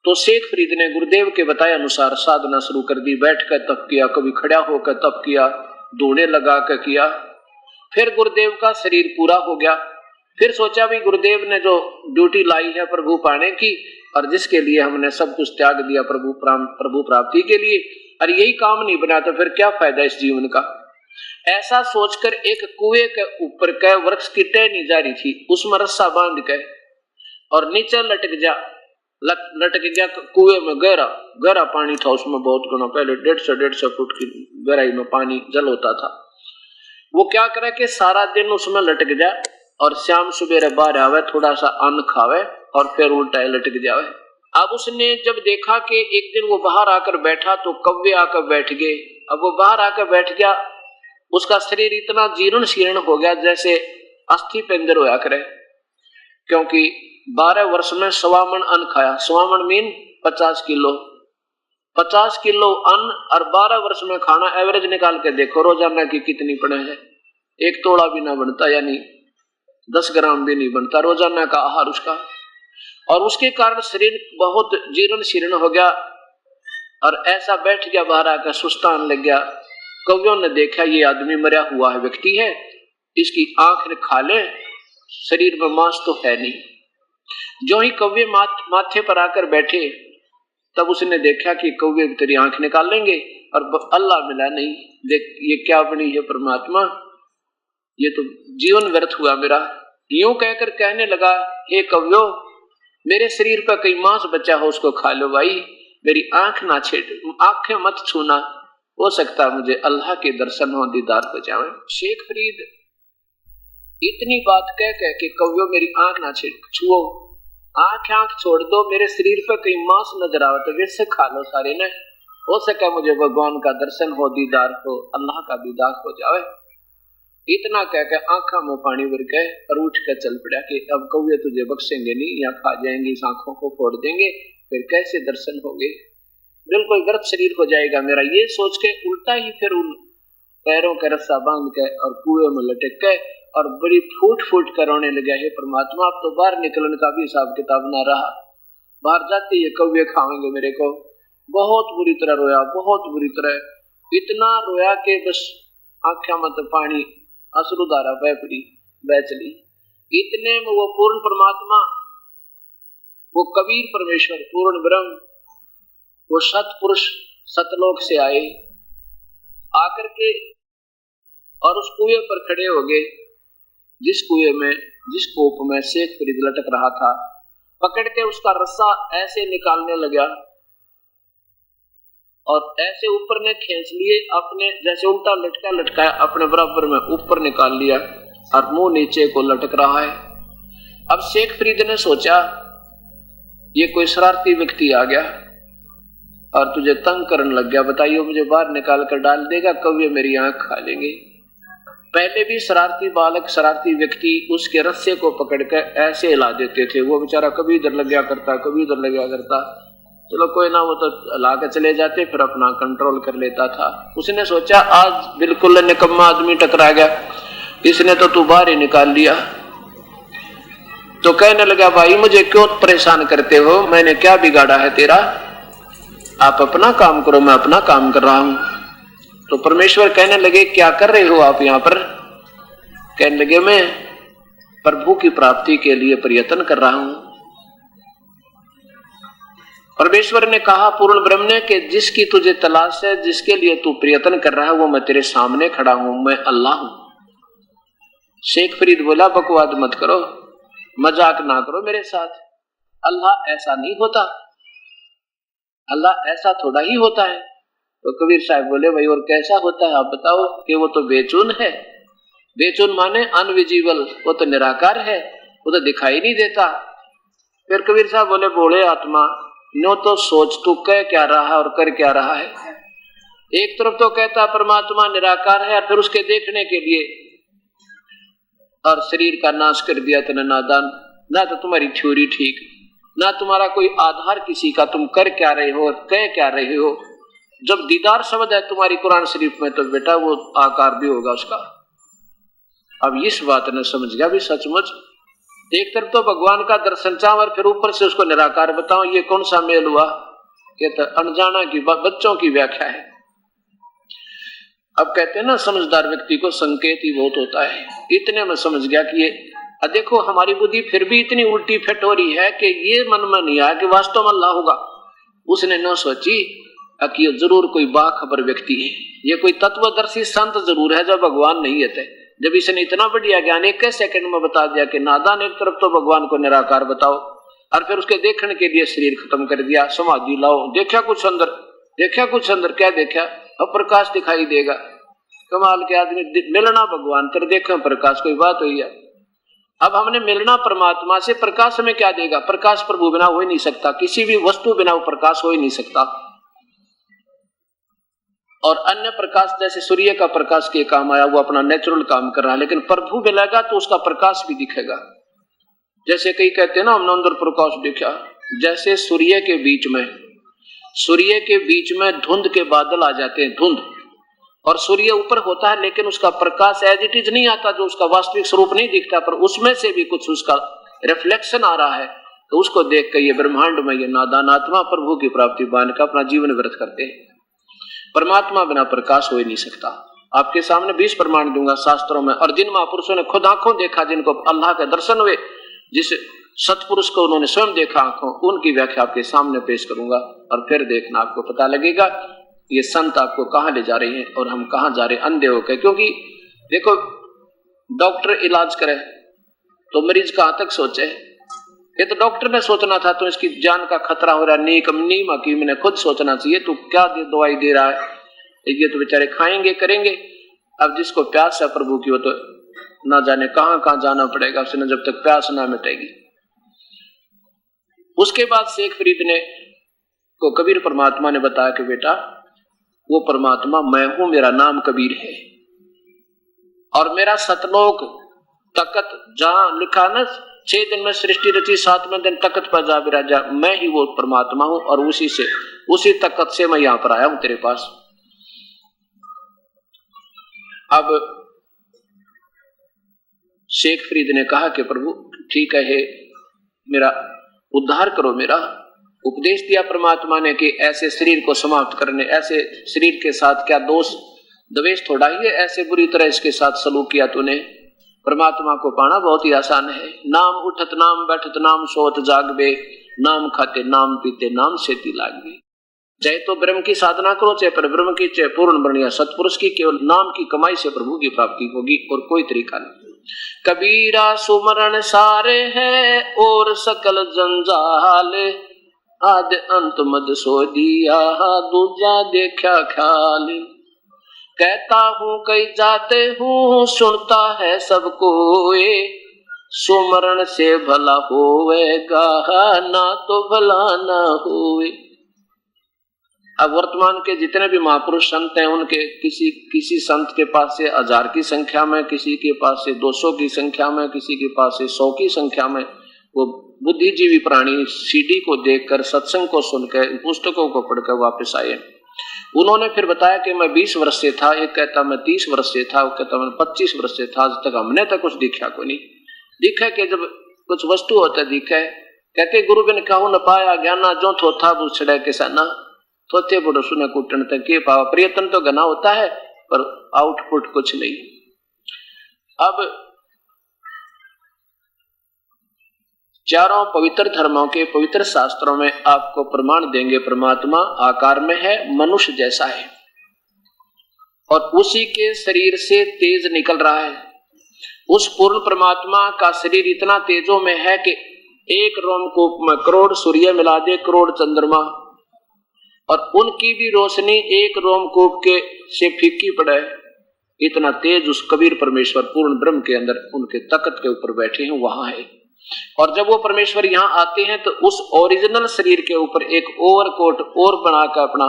तो शेख फरीद ने गुरुदेव के बताए अनुसार साधना शुरू कर दी। बैठ कर तप किया, कभी खड़ा होकर तप किया, धूने लगा कर किया। फिर गुरुदेव का शरीर पूरा हो गया। फिर सोचा भी गुरुदेव ने जो ड्यूटी लाई है प्रभु पाने की, और जिसके लिए हमने सब कुछ त्याग दिया प्रभु प्राप्ति के लिए, और यही काम नहीं बना तो फिर क्या फायदा इस जीवन का। ऐसा सोचकर एक कुएं के ऊपर के वृक्ष की टहनी जा रही थी, उसमें रस्सा बांध के और नीचे लटक गया कुएं में। गहरा पानी था उसमें, बहुत गुना पहले 150 फुट की गहराई में पानी जल होता था। वो क्या करे कि सारा दिन उसमें लटक जाए और शाम सुबेरे बाहर आवे, थोड़ा सा अन्न खावे और फिर उल्टा लटक जावे। अब उसने जब देखा कि एक दिन वो बाहर आकर बैठा तो कौवे आकर बैठ गए। अब वो बाहर आकर बैठ गया, उसका शरीर इतना जीर्ण शीर्ण हो गया जैसे अस्थि पिंजर होया करे, क्योंकि 12 वर्ष में 1.25 मन अन्न खाया। 1.25 मन मीन 50 किलो 50 किलो अन्न, और 12 वर्ष में खाना। एवरेज निकाल के देखो रोजाना की कितनी पड़े है, 1 तोड़ा भी ना बनता, यानी 10 ग्राम भी नहीं बनता रोजाना का आहार उसका। और उसके कारण शरीर बहुत जीर्ण शीर्ण हो गया, और ऐसा बैठ गया, बाहर आकर सुस्तान लग गया। कवियों ने देखा ये आदमी मरा हुआ है, व्यक्ति है, इसकी आंख ने खा ले, शरीर में मांस तो है नहीं। जो ही कौवे माथे पर आकर बैठे, तब उसने देखा कि कौवे तेरी आंख निकाल लेंगे, और अल्लाह मिला नहीं। देख ये क्या बनी है परमात्मा, ये तो जीवन व्यर्थ हुआ मेरा। यूं कहकर कहने लगा, हे कव्यो, मेरे शरीर पर कहीं मांस बचा हो उसको खा लो भाई, मेरी आंख ना छेड़, आंखें मत छूना, हो सकता मुझे अल्लाह के दर्शन हो, दीदार हो जाए। शेख फरीद इतनी बात कह के कव्यो मेरी आंख ना छुओ, आंख छोड़ दो, मेरे शरीर पर कहीं मांस नजर आवे तो वैसे खा लो सारे ने, हो सके मुझे भगवान का दर्शन हो, दीदार हो, अल्लाह का दीदार हो जाए। इतना कह के आंखों में पानी भर के और उठ कर चल पड़ा कि अब कौवे तुझे बख्शेंगे नहीं, या खा जाएंगे, इस आंखों को फोड़ देंगे, फिर कैसे दर्शन होंगे, बिल्कुल गर्भ शरीर हो जाएगा मेरा। ये सोच के उल्टा ही फिर उन पैरों का रस्सा बांध के और कुएं में लटक के और बड़ी फूट कर रोने लगा, हे परमात्मा अब तो बाहर निकलने का भी हिसाब किताब ना रहा, बाहर जाते ये कौवे खाएंगे मेरे को। बहुत बुरी तरह रोया, बहुत बुरी तरह, इतना रोया कि बस आंखों में तो पानी अश्रुधारा बह चली। इतने में वो पूर्ण परमात्मा, वो कबीर परमेश्वर, पूर्ण ब्रह्म, वो सतपुरुष सतलोक से आए, आकर के और उस कुएं पर खड़े हो गए, जिस कुएं में, जिस कोप में शेख फरीद लटक रहा था। पकड़ के उसका रस्सा ऐसे निकालने लगा और ऐसे ऊपर ने खींच लिए, अपने जैसे उल्टा लटकाया, अपने बराबर में ऊपर निकाल लिया और मुंह नीचे को लटक रहा है। अब शेख फरीद ने सोचा ये कोई शरारती व्यक्ति आ गया और तुझे तंग करने लग गया, बताइए मुझे बाहर निकाल कर डाल देगा, कौवे मेरी आंख खा लेंगे। पहले भी शरारती बालक, शरारती व्यक्ति उसके रस्से को पकड़ कर ऐसे हिला देते थे, वो बेचारा कभी इधर लग गया करता, कभी उधर लग गया करता, चलो कोई ना, वो तो ला कर चले जाते, फिर अपना कंट्रोल कर लेता था। उसने सोचा आज बिल्कुल निकम्मा आदमी टकरा गया, इसने तो तू बाहर ही निकाल लिया। तो कहने लगा, भाई मुझे क्यों परेशान करते हो, मैंने क्या बिगाड़ा है तेरा, आप अपना काम करो, मैं अपना काम कर रहा हूं। तो परमेश्वर कहने लगे, क्या कर रहे हो आप यहाँ पर? कहने लगे, मैं प्रभु की प्राप्ति के लिए प्रयत्न कर रहा हूं। परमेश्वर ने कहा पूर्ण ब्रह्म ने कि जिसकी तुझे तलाश है, जिसके लिए तू प्रयत्न कर रहा है, वो मैं तेरे सामने खड़ा हूं, मैं अल्लाह हूं। शेख फरीद बोला, बकवाद मत करो, मजाक ना करो मेरे साथ, अल्लाह ऐसा नहीं होता, अल्लाह ऐसा थोड़ा ही होता है। तो कबीर साहब बोले, भाई और कैसा होता है आप बताओ? कि वो तो बेचून है। बेचून माने अनविजिबल, वो तो निराकार है, वो तो दिखाई नहीं देता। फिर कबीर साहब बोले, बोले आत्मा नो तो सोच तू कह क्या रहा है और कर क्या रहा है। एक तरफ तो कहता परमात्मा निराकार है, फिर उसके देखने के लिए और शरीर का नाश कर दिया तूने नादान, ना तो तुम्हारी थ्योरी ठीक, ना तुम्हारा कोई आधार किसी का, तुम कर क्या रहे हो और कह क्या रहे हो। जब दीदार शब्द है तुम्हारी कुरान शरीफ में, तो बेटा वो आकार भी होगा उसका। अब इस बात ने समझ गया भी सचमुच, एक तरफ तो भगवान का दर्शन चाह और फिर ऊपर से उसको निराकार बताओ, ये कौन सा मेल हुआ? ये तो अनजाना की बच्चों की व्याख्या है। अब कहते हैं ना, समझदार व्यक्ति को संकेत ही बहुत होता है। इतने में समझ गया कि ये देखो हमारी बुद्धि फिर भी इतनी उल्टी फिट हो रही है कि ये मन में नहीं आया कि वास्तव में अल्लाह होगा। उसने न सोची कि ये जरूर कोई बाखबर व्यक्ति है, ये कोई तत्वदर्शी संत जरूर है, जब भगवान नहीं है। जब इसने इतना बढ़िया ज्ञान एक सेकंड में बता दिया कि नादान एक तरफ तो भगवान को निराकार बताओ और फिर उसके देखने के लिए शरीर खत्म कर दिया, समाधि लाओ, देखा कुछ अंदर, देखा कुछ अंदर, क्या देखा? अब प्रकाश दिखाई देगा। कमाल के आदमी, मिलना भगवान कर देखा प्रकाश, कोई बात हुई है? अब हमने मिलना परमात्मा से, प्रकाश हमें क्या देगा? प्रकाश प्रभु बिना हो ही नहीं सकता, किसी भी वस्तु बिना वो प्रकाश हो ही नहीं सकता। और अन्य प्रकाश जैसे सूर्य का प्रकाश के काम आया, वो अपना नेचुरल काम कर रहा है, लेकिन प्रभु मिलेगा तो उसका प्रकाश भी दिखेगा। जैसे कई कहते हैं ना, हमने अंदर प्रकाश देखा, जैसे सूर्य के बीच में धुंध के बादल आ जाते हैं, धुंध, और सूर्य ऊपर होता है लेकिन उसका प्रकाश एज इट इज नहीं आता, जो उसका वास्तविक स्वरूप नहीं दिखता, पर उसमें से भी कुछ उसका रिफ्लेक्शन आ रहा है, तो उसको देख कर ये ब्रह्मांड में ये नादान आत्मा प्रभु की प्राप्ति पाने का अपना जीवन व्यर्थ करते हैं। परमात्मा बिना प्रकाश हो ही नहीं सकता। आपके सामने 20 प्रमाण दूंगा शास्त्रों में, और जिन महापुरुषों ने खुद आंखों देखा, जिनको अल्लाह के दर्शन हुए, जिस सतपुरुष को उन्होंने स्वयं देखा आंखों, उनकी व्याख्या आपके सामने पेश करूंगा, और फिर देखना आपको पता लगेगा ये संत आपको कहां ले जा रहे हैं और हम कहां जा रहे हैं अंधे होकर। क्योंकि देखो, डॉक्टर इलाज करे तो मरीज कहां तक सोचे? ये तो डॉक्टर ने सोचना था, तो इसकी जान का खतरा हो रहा है, नीम हकीम ने खुद सोचना चाहिए, तो क्या दवाई दे रहा है, ये तो बेचारे खाएंगे करेंगे। अब जिसको प्यास है प्रभु की, वो तो ना जाने कहां कहां जाना पड़ेगा उसने, जब तक प्यास ना मिटेगी। उसके बाद शेख फरीद ने को कबीर परमात्मा ने बताया कि बेटा वो परमात्मा मैं हूं, मेरा नाम कबीर है, और मेरा सतलोक तकत जहां लिखा ना 6 दिन में सृष्टि रची, 7वें दिन तकत पर जा विराजा, मैं ही वो परमात्मा हूं, और उसी तकत से मैं यहां पर आया हूं तेरे पास। अब शेख फरीद ने कहा कि प्रभु ठीक है, मेरा उद्धार करो, मेरा उपदेश दिया परमात्मा ने कि ऐसे शरीर को समाप्त करने, ऐसे शरीर के साथ क्या दोष द्वेष थोड़ा ही है, ऐसे बुरी तरह इसके साथ सलूक किया तूने। परमात्मा को पाना बहुत ही आसान है। नाम उठत नाम बैठत नाम सोत जागबे, नाम खाते नाम पीते नाम सेती लागबे। चाहे तो ब्रह्म की साधना करो, चाहे पर ब्रह्म की, चाहे पूर्ण बनिया सतपुरुष की, केवल नाम की कमाई से प्रभु की प्राप्ति होगी और कोई तरीका नहीं। कबीरा सुमरण सारे है और सकल जंजाल, आद अंत मद सो दिया दूजा देखा ख्याल। कहता हूँ कई जाते हूँ, सुनता है सबको, सुमरण से भला होवेगा, ना तो भला ना होवे। अब वर्तमान के जितने भी महापुरुष संत हैं, उनके किसी संत के पास से 1000 की संख्या में, किसी के पास से 200 की संख्या में, किसी के पास से 100 की संख्या में वो बुद्धिजीवी प्राणी सीडी को देखकर, सत्संग को सुनकर, पुस्तकों को पढ़कर वापस आए। उन्होंने फिर बताया कि मैं 20 वर्ष से था, एक कहता मैं 30 वर्ष से था, वो कहता मैं 25 वर्ष से था, आज तक हमने तक कुछ दिखा को नहीं। दिखा कि जब कुछ वस्तु होता दिखे, कहते गुरु बिन कहू न पाया ज्ञाना, जो थोथा बुछड़े किसाना, थोथे बड़ो सुने कुटन तक के पावा। प्रयत्न तो घना होता है पर आउटपुट कुछ नहीं। अब चारों पवित्र धर्मों के पवित्र शास्त्रों में आपको प्रमाण देंगे परमात्मा आकार में है, मनुष्य जैसा है और उसी के शरीर से तेज निकल रहा है। उस पूर्ण परमात्मा का शरीर इतना तेजों में है कि एक रोमकूप में करोड़ सूर्य मिला दे, करोड़ चंद्रमा, और उनकी भी रोशनी एक रोमकूप के से फीकी पड़े, इतना तेज उस कबीर परमेश्वर पूर्ण ब्रह्म के अंदर उनके तख्त के ऊपर बैठे हैं, वहां है। और जब वो परमेश्वर यहाँ आते हैं तो उस ओरिजिनल शरीर के ऊपर एक ओवरकोट और बनाकर अपना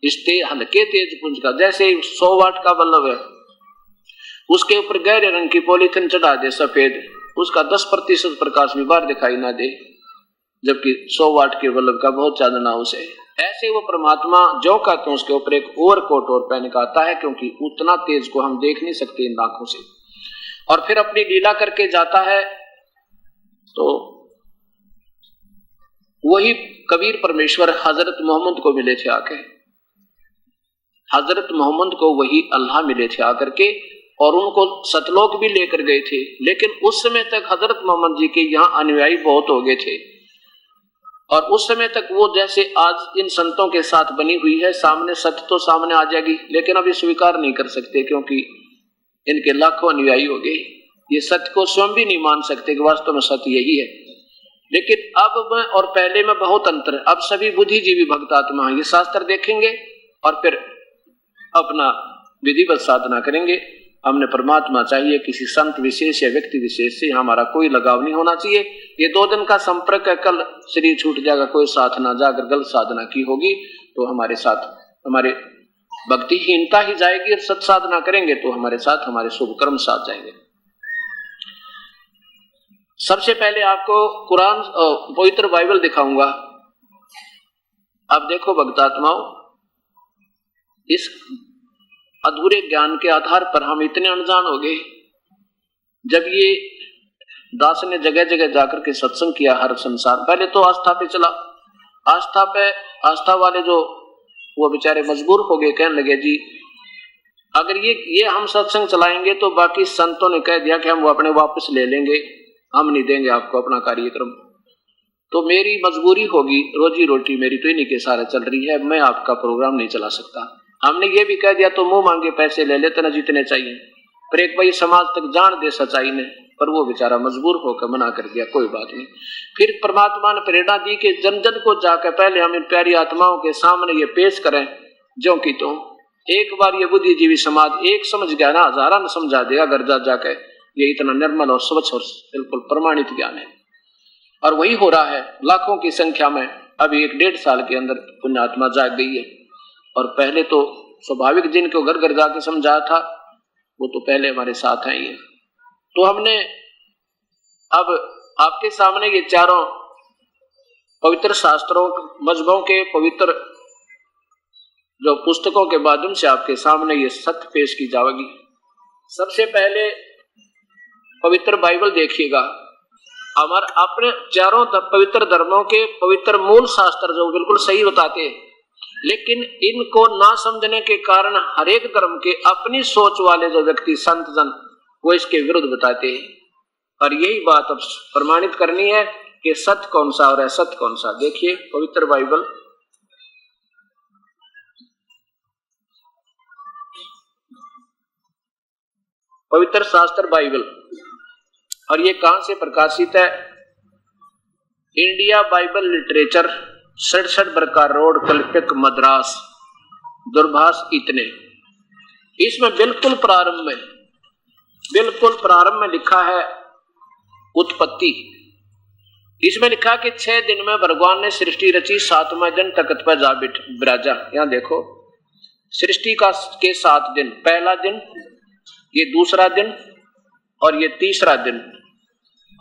इस हल्के तेज पुंज का, जैसे 100 वाट का बल्ब है उसके ऊपर गहरे रंग की पॉलीथिन चढ़ा दे सफेद, उसका 10% प्रकाश भी बाहर दिखाई ना दे, जबकि 100 वाट के बल्ब का बहुत ज्यादा ना उसे। ऐसे वो परमात्मा जो कहते हैं उसके ऊपर एक ओवरकोट और पहन का आता है, क्योंकि उतना तेज को हम देख नहीं सकते इन आंखों से। और फिर अपनी लीला करके जाता है। तो वही कबीर परमेश्वर हजरत मोहम्मद को मिले थे आके, हजरत मोहम्मद को वही अल्लाह मिले थे आकर के, और उनको सतलोक भी लेकर गए थे। लेकिन उस समय तक हजरत मोहम्मद जी के यहाँ अनुयायी बहुत हो गए थे, और उस समय तक वो जैसे आज इन संतों के साथ बनी हुई है, सामने सत्य तो सामने आ जाएगी, लेकिन अभी स्वीकार नहीं कर सकते क्योंकि इनके लाखों अनुयायी हो गए। ये सत्य को स्वयं भी नहीं मान सकते कि वास्तव में सत्य यही है। लेकिन अब में और पहले में बहुत अंतर है। अब सभी बुद्धिजीवी भक्त आत्मा ये शास्त्र देखेंगे और फिर अपना विधिवत साधना करेंगे। हमने परमात्मा चाहिए, किसी संत विशेष या व्यक्ति विशेष से हमारा कोई लगाव नहीं होना चाहिए। ये 2 दिन का संपर्क है, कल शरीर छूट जाएगा, कोई साथ ना जाकर गलत साधना की होगी तो हमारे साथ हमारे भक्तिहीनता ही जाएगी, और सत साधना करेंगे तो हमारे साथ हमारे शुभ कर्म साथ जाएंगे। सबसे पहले आपको कुरान पवित्र बाइबल दिखाऊंगा। अब देखो भक्तात्माओं, इस अधूरे ज्ञान के आधार पर हम इतने अनजान हो गए। जब ये दास ने जगह जगह जाकर के सत्संग किया, हर संसार पहले तो आस्था पे चला, आस्था वाले जो वो बेचारे मजबूर हो गए, कहने लगे जी अगर ये हम सत्संग चलाएंगे तो बाकी संतों ने कह दिया कि हम वो अपने वापस ले लेंगे, हम नहीं देंगे आपको अपना कार्यक्रम, तो मेरी मजबूरी होगी, रोजी रोटी मेरी तो इन्हीं के सारे चल रही है, मैं आपका प्रोग्राम नहीं चला सकता। हमने ये भी कह दिया तो मुंह मांगे पैसे ले लेते ना जितने चाहिए, पर एक भाई समाज तक जान दे सच्चाई ने, पर वो बेचारा मजबूर होकर मना कर दिया, कोई बात नहीं। फिर परमात्मा ने प्रेरणा दी कि जन जन को जाकर पहले हम इन प्यारी आत्माओं के सामने ये पेश करें, जो कि तो एक बार ये बुद्धिजीवी समाज एक समझ गया ना, हजारा न समझा देगा घर जा जाकर। ये इतना निर्मल और स्वच्छ और बिल्कुल प्रमाणित ज्ञान है, और वही हो रहा है लाखों की संख्या में। अभी 1-1.5 साल के अंदर पुण्यात्मा जाग गई है, और पहले तो स्वाभाविक जिनको घर घर जाके समझाया था वो तो पहले हमारे साथ हैं ही। तो हमने अब आपके सामने ये चारों पवित्र शास्त्रों मजहबों के पवित्र जो पुस्तकों के माध्यम से आपके सामने ये सत्य पेश की जाएगी। सबसे पहले पवित्र बाइबल देखिएगा। हमारे अपने चारों पवित्र धर्मों के पवित्र मूल शास्त्र जो बिल्कुल सही बताते हैं, लेकिन इनको ना समझने के कारण हर एक धर्म के अपनी सोच वाले जो व्यक्ति संत जन वो इसके विरुद्ध बताते हैं। और यही बात अब प्रमाणित करनी है कि सत्य कौन सा और असत्य कौन सा। देखिए पवित्र बाइबल, पवित्र शास्त्र बाइबल, और ये कहां से प्रकाशित है? इंडिया बाइबल लिटरेचर, 67 प्रकार रोड, कल्पिक, मद्रास, दूरभाष इतने। इसमें बिल्कुल प्रारंभ में लिखा है उत्पत्ति। इसमें लिखा कि 6 दिन में भगवान ने सृष्टि रची, 7वें दिन तख्त पर जा बिराजा। यहां देखो सृष्टि के 7 दिन, पहला दिन, ये दूसरा दिन, और ये तीसरा दिन,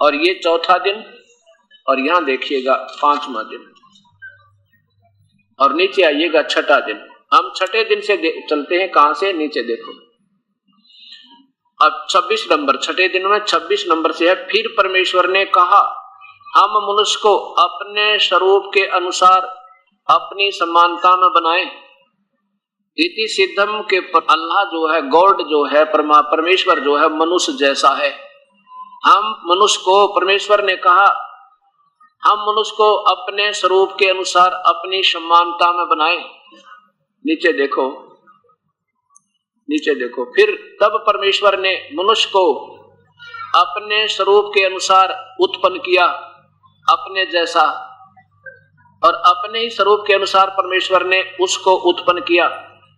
और ये चौथा दिन, और यहां देखिएगा 5वां दिन, और नीचे आइएगा 6ठा दिन। हम 6ठे दिन से चलते हैं, कहां से? नीचे देखो। अब 26 नंबर, 6ठे दिन में 26 नंबर से है। फिर परमेश्वर ने कहा, हम मनुष्य को अपने स्वरूप के अनुसार अपनी समानता में बनाए। इति सिद्धम के अल्लाह जो है, गॉड जो है, परमेश्वर जो है मनुष्य जैसा है। हम मनुष्य को, परमेश्वर ने कहा हम मनुष्य को अपने स्वरूप के अनुसार अपनी समानता में बनाए। नीचे देखो, नीचे देखो। फिर तब परमेश्वर ने मनुष्य को अपने स्वरूप के अनुसार उत्पन्न किया, अपने जैसा, और अपने ही स्वरूप के अनुसार परमेश्वर ने उसको उत्पन्न किया।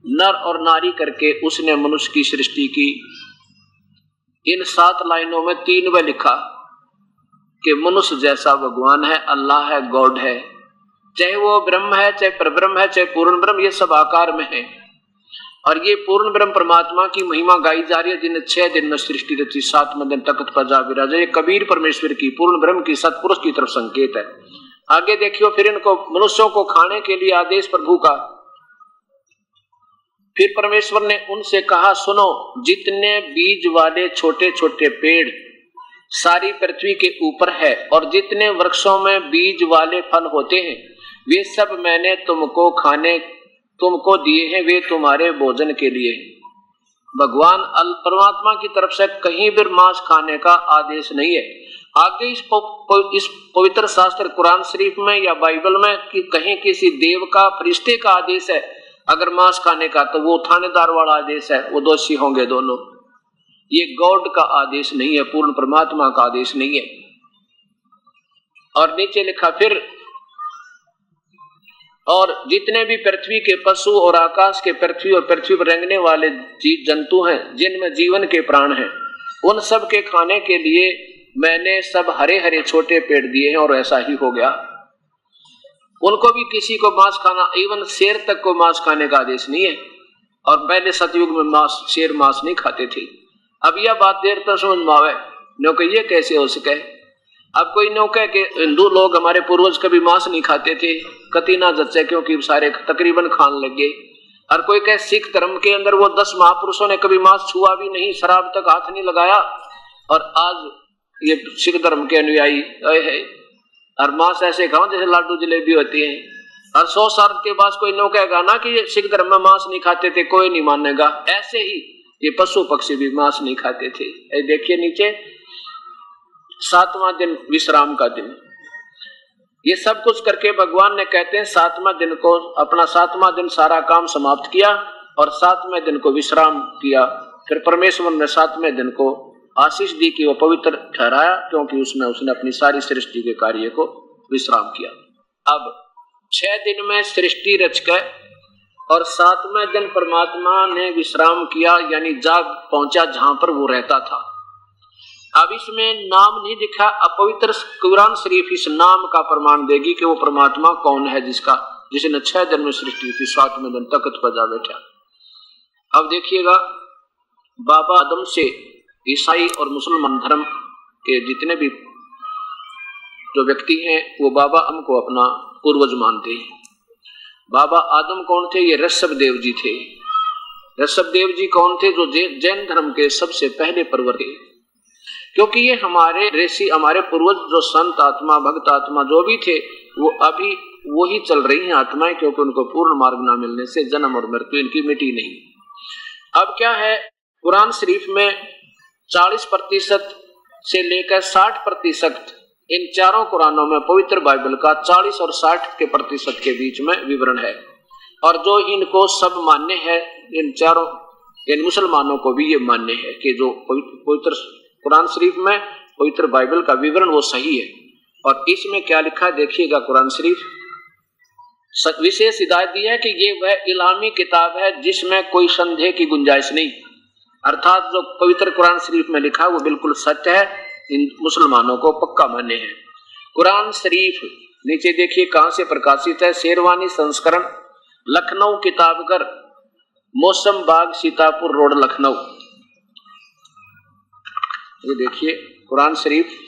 नर और नारी करके उसने मनुष्य की सृष्टि की। इन 7 लाइनों में 3 में लिखा कि मनुष्य जैसा भगवान है, अल्लाह है, गॉड है। चाहे वो ब्रह्म है, चाहे परब्रह्म है, चाहे पूर्ण ब्रह्म, ये सब आकार में है। और ये पूर्ण ब्रह्म परमात्मा की महिमा गाई जा रही है, जिन्हें 6 दिन में सृष्टि रची, 7वें दिन तख्त पर जा विराजा। ये कबीर परमेश्वर की, पूर्ण ब्रह्म की, सतपुरुष की तरफ संकेत है। आगे देखियो, फिर इनको मनुष्यों को खाने के लिए आदेश प्रभु का। फिर परमेश्वर ने उनसे कहा, सुनो, जितने बीज वाले छोटे छोटे पेड़ सारी पृथ्वी के ऊपर है और जितने वृक्षों में बीज वाले फल होते हैं, वे सब मैंने तुमको दिए हैं, वे तुम्हारे भोजन के लिए। भगवान परमात्मा की तरफ से कहीं भी मांस खाने का आदेश नहीं है। आगे इस पवित्र शास्त्र कुरान शरीफ में या बाइबल में कि कहीं किसी देव का, फरिश्ते का आदेश है अगर मांस खाने का, तो वो थानेदार वाला आदेश है, वो दोषी होंगे दोनों। ये गॉड का आदेश नहीं है, पूर्ण परमात्मा का आदेश नहीं है। और नीचे लिखा फिर, और जितने भी पृथ्वी के पशु और आकाश के पृथ्वी और पृथ्वी पर रेंगने वाले जीव जंतु हैं, जिनमें जीवन के प्राण हैं, उन सब के खाने के लिए मैंने सब हरे हरे छोटे पेड़ दिए हैं। और ऐसा ही हो गया। उनको भी किसी को मांस खाना, इवन शेर तक को मांस खाने का आदेश नहीं है। और पहले सतयुग में शेर मांस नहीं खाते थे। अब यह बात देर तक समझ में आवे, क्योंकि ये कैसे हो सके। अब कोई नो कहे कि हिंदू लोग, हमारे पूर्वज कभी मांस नहीं खाते थे, कति ना जच्चे, क्योंकि सारे तकरीबन खान लगे। और कोई कहे सिख धर्म के अंदर वो 10 महापुरुषों ने कभी मांस छुआ भी नहीं, शराब तक हाथ नहीं लगाया, और आज ये सिख धर्म के अनुयायी है और मांस ऐसे खाओ जैसे लाडू जलेबी होती है। और 100 साल के बाद कोई नो कहेगा ना कि ये सिख धर्म में मांस नहीं खाते थे, कोई नहीं मानेगा। ऐसे ही ये पशु पक्षी भी मांस नहीं खाते थे। देखिए नीचे, 7वां दिन विश्राम का दिन। ये सब कुछ करके भगवान ने, कहते हैं, 7वां दिन को, अपना 7वां दिन सारा काम समाप्त किया और 7वें दिन को विश्राम किया। फिर परमेश्वर ने 7वें दिन को आशीष दी कि वो पवित्र ठहराया, क्योंकि उसमें उसने अपनी सारी सृष्टि के कार्य को विश्राम किया। अब 6 दिन में सृष्टि रच गए और 7वें दिन परमात्मा ने विश्राम किया, यानी जाग पहुंचा जहां पर वो रहता था। अब इसमें नाम नहीं दिखा। अपवित्र कुरान शरीफ इस नाम का प्रमाण देगी कि वो परमात्मा कौन है, जिसने 6 दिन में सृष्टि की, 7वें दिन तख्त पर जा बैठा। अब देखिएगा, बाबा आदम से ईसाई और मुसलमान धर्म के जितने भी जो व्यक्ति हैं, वो बाबा आदम को अपना पूर्वज मानते हैं। बाबा आदम कौन थे? ये ऋषभ देव जी थे। ऋषभ देव जी कौन थे? जो जैन धर्म के सबसे पहले पर्वत थे। क्योंकि ये हमारे ऋषि, हमारे पूर्वज जो संत आत्मा, भक्त आत्मा जो भी थे, वो अभी वही चल रही हैं आत्माएं, क्योंकि उनको पूर्ण मार्ग ना मिलने से जन्म और मृत्यु इनकी मिटी नहीं। अब क्या है, कुरान शरीफ में 40% से लेकर 60% इन चारों कुरानों में, पवित्र बाइबल का 40 और 60% के बीच में विवरण है। और जो इनको सब मान्य है, इन मुसलमानों को भी ये मान्य है कि जो पवित्र कुरान शरीफ में, पवित्र बाइबल का विवरण वो सही है। और इसमें क्या लिखा है देखिएगा, कुरान शरीफ विशेष हिदायत दी है कि ये वह इलामी किताब है जिसमें कोई संदेह की गुंजाइश नहीं। अर्थात जो पवित्र कुरान शरीफ में लिखा है वो बिल्कुल सत्य है, इन मुसलमानों को पक्का मान्य है। कुरान शरीफ नीचे देखिए कहां से प्रकाशित है। शेरवानी संस्करण, लखनऊ किताबघर, मौसम बाग, सीतापुर रोड, लखनऊ। ये देखिए कुरान शरीफ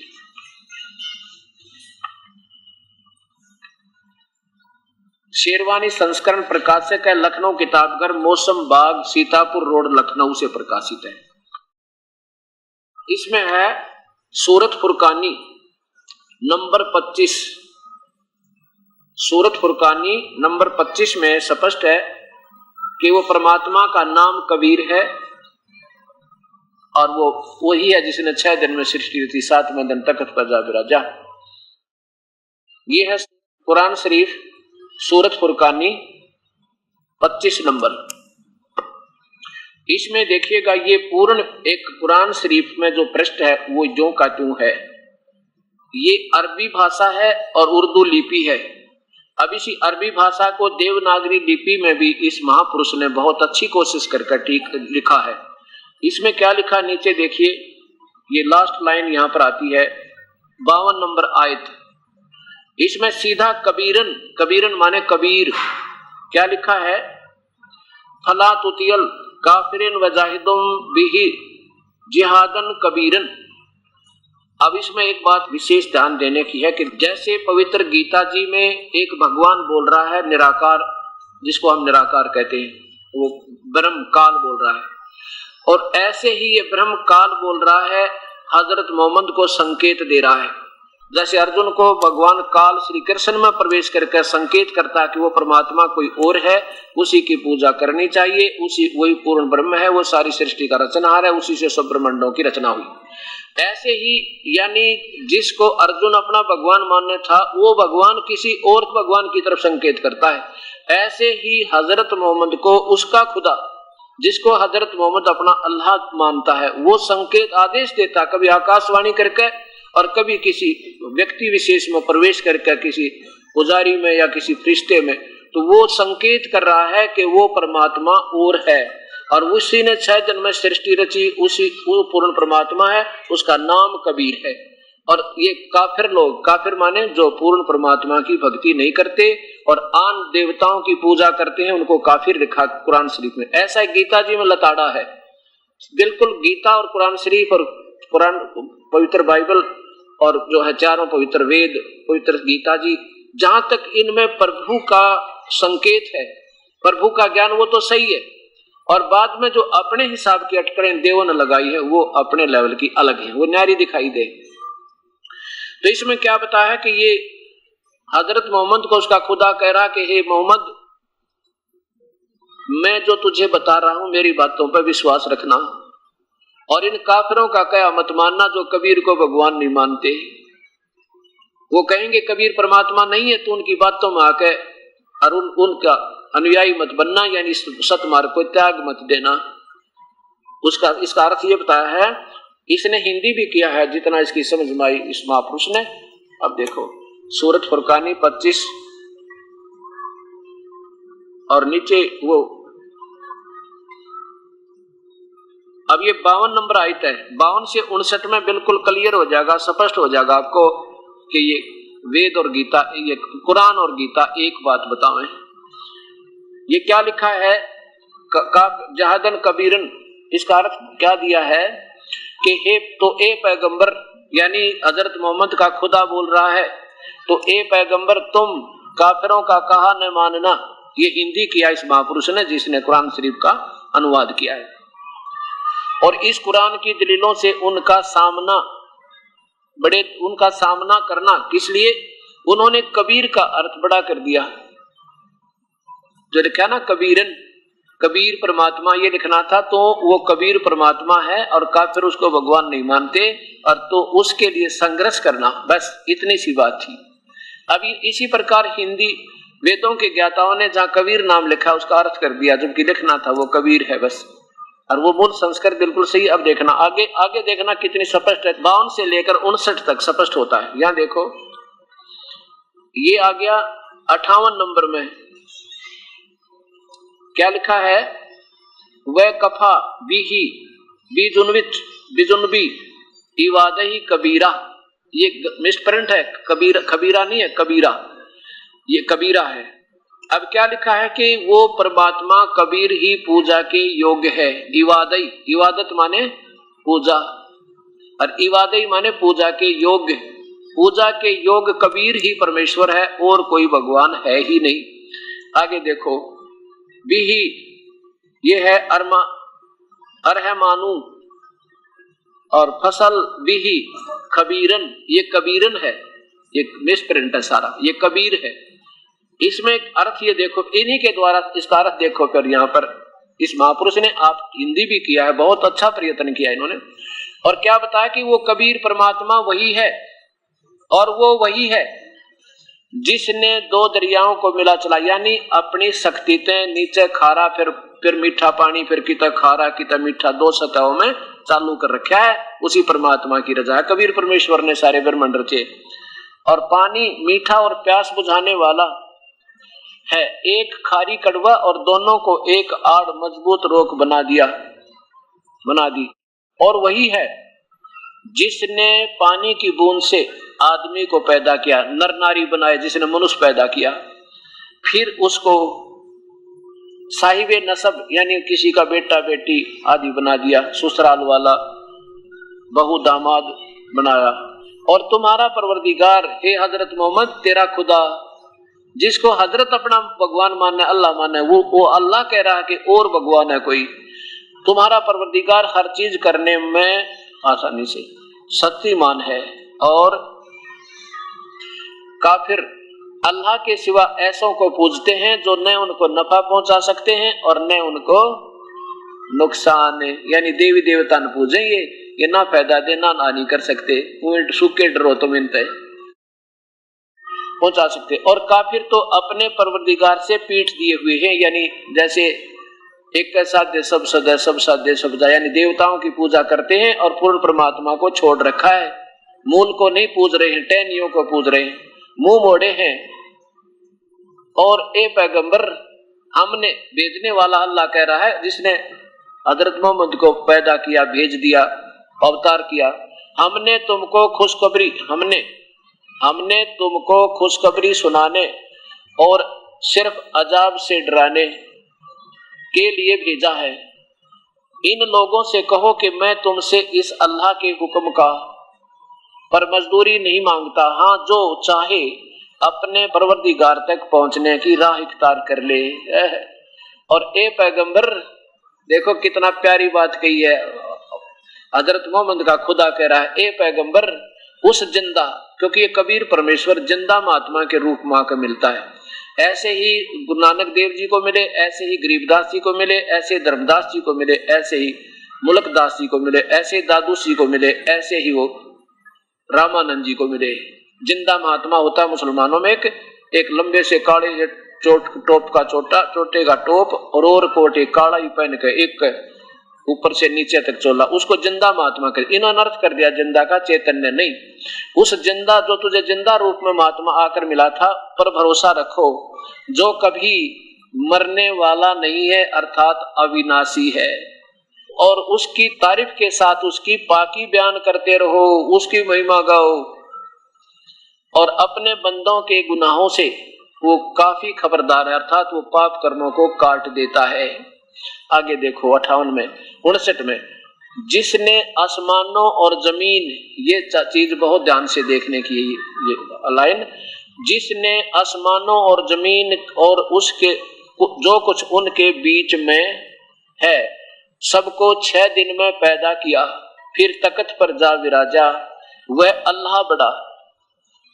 शेरवानी संस्करण प्रकाशक है, लखनऊ किताबघर, मौसम बाग, सीतापुर रोड, लखनऊ से प्रकाशित है। इसमें है सूरत फुरकानी नंबर 25 सूरत फुरकानी नंबर 25 में स्पष्ट है कि वो परमात्मा का नाम कबीर है और वो वही है जिसने 6 दिन में सृष्टि रची, 7वें दिन तख्त पर जा विराजा। ये है कुरान शरीफ सूरत फुरकानी 25 नंबर। इसमें देखिएगा ये पूर्ण एक कुरान शरीफ में जो पृष्ठ है वो ज्यों का त्यों है। ये अरबी भाषा है और उर्दू लिपि है। अब इसी अरबी भाषा को देवनागरी लिपि में भी इस महापुरुष ने बहुत अच्छी कोशिश करके ठीक लिखा है। इसमें क्या लिखा नीचे देखिए, ये लास्ट लाइन यहां पर आती है 52 नंबर आयत। इसमें सीधा कबीरन, कबीरन माने कबीर, क्या लिखा है, फला तुतियल काफिरिन वजाहिदुम बिही जिहादन कबीरन। अब इसमें एक बात विशेष ध्यान देने की है कि जैसे पवित्र गीता जी में एक भगवान बोल रहा है निराकार, जिसको हम निराकार कहते हैं, वो ब्रह्म काल बोल रहा है, और ऐसे ही ये ब्रह्म काल बोल रहा है हजरत मोहम्मद को संकेत दे रहा है। जैसे अर्जुन को भगवान काल श्री कृष्ण में प्रवेश करके संकेत करता है कि वो परमात्मा कोई और है, उसी की पूजा करनी चाहिए, उसी वही पूर्ण ब्रह्म है, वो सारी सृष्टि का रचनहार है, उसी से सब ब्रह्मांडों की रचना हुई। ऐसे ही यानी जिसको अर्जुन अपना भगवान मानने था वो भगवान किसी और भगवान की तरफ संकेत करता है। ऐसे ही हजरत मोहम्मद को उसका खुदा, जिसको हजरत मोहम्मद अपना अल्लाह मानता है, वो संकेत आदेश देता, कभी आकाशवाणी करके और कभी किसी व्यक्ति विशेष में प्रवेश करके, किसी पुजारी में या किसी फरिश्ते में, तो वो संकेत कर रहा है कि वो परमात्मा और है और उसी ने 6 दिन में सृष्टि रची, उसी वो पूर्ण परमात्मा है, उसका नाम कबीर है। और ये काफिर लोग, काफिर माने जो पूर्ण परमात्मा की भक्ति नहीं करते और आन देवताओं की पूजा करते हैं, उनको काफिर लिखा कुरान शरीफ में। ऐसा गीता जी में लताड़ा है, बिल्कुल गीता और कुरान शरीफ और कुरान पवित्र बाइबल और जो है चारों पवित्र वेद, पवित्र गीता जी, जहां तक इनमें प्रभु का संकेत है, प्रभु का ज्ञान, वो तो सही है। और बाद में जो अपने हिसाब की अटकलें देवों ने लगाई है वो अपने लेवल की अलग है, वो न्यारी दिखाई दे। तो इसमें क्या बताया है कि ये हजरत मोहम्मद को उसका खुदा कह रहा कि हे मोहम्मद, मैं जो तुझे बता रहा हूं मेरी बातों पर विश्वास रखना और इन काफिरों का क्या मत मानना जो कबीर को भगवान नहीं मानते। वो कहेंगे कबीर परमात्मा नहीं है, तो उनकी बातों में आके और उनका अनुयायी मत बनना, यानी सतमार्ग को त्याग मत देना। उसका इसका अर्थ ये बताया है, इसने हिंदी भी किया है जितना इसकी समझ में आई इस महापुरुष ने। अब देखो सूरत फुरकानी 25 और नीचे वो, अब ये 52 नंबर आयत है, 52 से 59 में बिल्कुल क्लियर हो जाएगा, स्पष्ट हो जाएगा आपको कि ये वेद और गीता, ये कुरान और गीता एक बात बतावें। ये क्या लिखा है, जहादन कबीरन, इसका अर्थ क्या दिया है कि ए पैगंबर, यानी हजरत मोहम्मद का खुदा बोल रहा है, तो ए पैगंबर तुम काफिरों का कहा न मानना। ये हिंदी किया इस महापुरुष ने जिसने कुरान शरीफ का अनुवाद किया है। और इस कुरान की दलीलों से उनका सामना करना, किस लिए, उन्होंने कबीर का अर्थ बड़ा कर दिया, जो लिखा ना कबीरन, कबीर परमात्मा ये लिखना था, तो वो कबीर परमात्मा है और काफिर उसको भगवान नहीं मानते, और तो उसके लिए संघर्ष करना, बस इतनी सी बात थी। अभी इसी प्रकार हिंदी वेदों के ज्ञाताओं ने जहां कबीर नाम लिखा उसका अर्थ कर दिया, जबकि लिखना था वो कबीर है बस, और वो मूल संस्कृत बिल्कुल सही। अब देखना आगे देखना कितनी स्पष्ट है, 52 से लेकर 59 तक स्पष्ट होता है। यहां देखो ये आ गया 58 नंबर में, क्या लिखा है, वह कफा बीही बीजुनविच बिजुनबी इवादही कबीरा, ये मिसप्रिंट है, कबीरा नहीं है, कबीरा, ये कबीरा है। अब क्या लिखा है कि वो परमात्मा कबीर ही पूजा के योग्य है। इवादई, इवादत माने पूजा और इवादई माने पूजा के योग्य, पूजा के योग्य कबीर ही परमेश्वर है और कोई भगवान है ही नहीं। आगे देखो बिही, ये है अरहमानू, और फसल बिही खबीरन, ये कबीरन है, ये मिसप्रिंट है सारा, ये कबीर है। इसमें अर्थ ये देखो, इन्हीं के द्वारा इसका अर्थ देखो। फिर यहाँ पर इस महापुरुष ने आप हिंदी भी किया है, बहुत अच्छा प्रयत्न किया इन्होंने। और क्या बताया कि वो कबीर परमात्मा वही है, और वो वही है जिसने दो दरियाओं को मिला चला, यानी अपनी शक्तितें नीचे खारा फिर मीठा पानी, फिर कितना खारा कितना मीठा, दो सतहों में चालू कर रखा है। उसी परमात्मा की रजा है। कबीर परमेश्वर ने सारे ब्रह्मांड रचे। और पानी मीठा और प्यास बुझाने वाला है, एक खारी कड़वा, और दोनों को एक आड़ मजबूत रोक बना दी। और वही है जिसने पानी की बूंद से आदमी को पैदा किया, नर नारी बनाए, जिसने मनुष्य पैदा किया, फिर उसको साहिबे नसब यानी किसी का बेटा बेटी आदि बना दिया, ससुराल वाला बहू दामाद बनाया। और तुम्हारा परवरदिगार हे हजरत मोहम्मद तेरा खुदा, जिसको हजरत अपना भगवान मानना, अल्लाह मानना, वो अल्लाह कह रहा है कि और भगवान है कोई। तुम्हारा परवरदिगार हर चीज करने में आसानी से शक्तिमान है। और काफिर अल्लाह के सिवा ऐसों को पूजते हैं जो न उनको नफा पहुंचा सकते हैं और न उनको नुकसान, यानी देवी देवता न पूजे, ये ना पैदा दे ना हानि कर सकते, सूखे डरो तुम इन पे पहुंचा सकते। और काफिर तो अपने परवरदिगार से पीठ दिए हुए हैं, यानी जैसे एक साध्य सब सदा, सब साध्य सब जा, यानी देवताओं की पूजा करते हैं और पूर्ण परमात्मा को छोड़ रखा है। मूल को नहीं पूज रहे हैं, टहनियों को पूज रहे हैं, मुंह मोड़े हैं। और ए पैगंबर हमने भेजने वाला अल्लाह कह रहा है, जिसने हजरत मोहम्मद को पैदा किया, भेज दिया, अवतार किया, हमने तुमको खुशखबरी सुनाने और सिर्फ अजाब से डराने के लिए भेजा है। इन लोगों से कहो कि मैं तुमसे इस अल्लाह के हुक्म का पर मजदूरी नहीं मांगता, हाँ जो चाहे अपने परवरदिगार तक पहुंचने की राह इख्तियार कर ले। और ए पैगंबर देखो कितना प्यारी बात कही है, हजरत मोहम्मद का खुदा कह रहा है ए पैगंबर उस जिंदा, क्योंकि ये कबीर परमेश्वर जिंदा महात्मा के रूप में आकर मिलता है। ऐसे ही गुरु नानक देव जी को मिले, ऐसे ही गरीबदास जी को मिले, ऐसे धर्मदास जी को मिले, ऐसे ही मुल्कदास जी को मिले, ऐसे दादू जी को मिले, ऐसे ही वो रामानंद जी को मिले। जिंदा महात्मा होता है मुसलमानों में एक लंबे से काले से टोप का चोटे का टोप और कोट एक काला ही पहन के एक ऊपर से नीचे तक चोला, उसको जिंदा महात्मा कर। इन्होंने अर्थ कर दिया जिंदा का, चैतन्य नहीं। उस जिंदा जो तुझे जिंदा रूप में महात्मा आकर मिला था, पर भरोसा रखो जो कभी मरने वाला नहीं है, अर्थात अविनाशी है। और उसकी तारीफ के साथ उसकी पाकी बयान करते रहो, उसकी महिमा गाओ। और अपने बंदों के गुनाहों से वो काफी खबरदार है, अर्थात वो पाप कर्मों को काट देता है। आगे देखो 58 में जिसने आसमानों और जमीन, ये चीज बहुत ध्यान से देखने की ये लाइन, जिसने आसमानों और जमीन और उसके जो कुछ उनके बीच में है सबको 6 दिन में पैदा किया, फिर तख्त पर जा विराजा, वह अल्लाह बड़ा।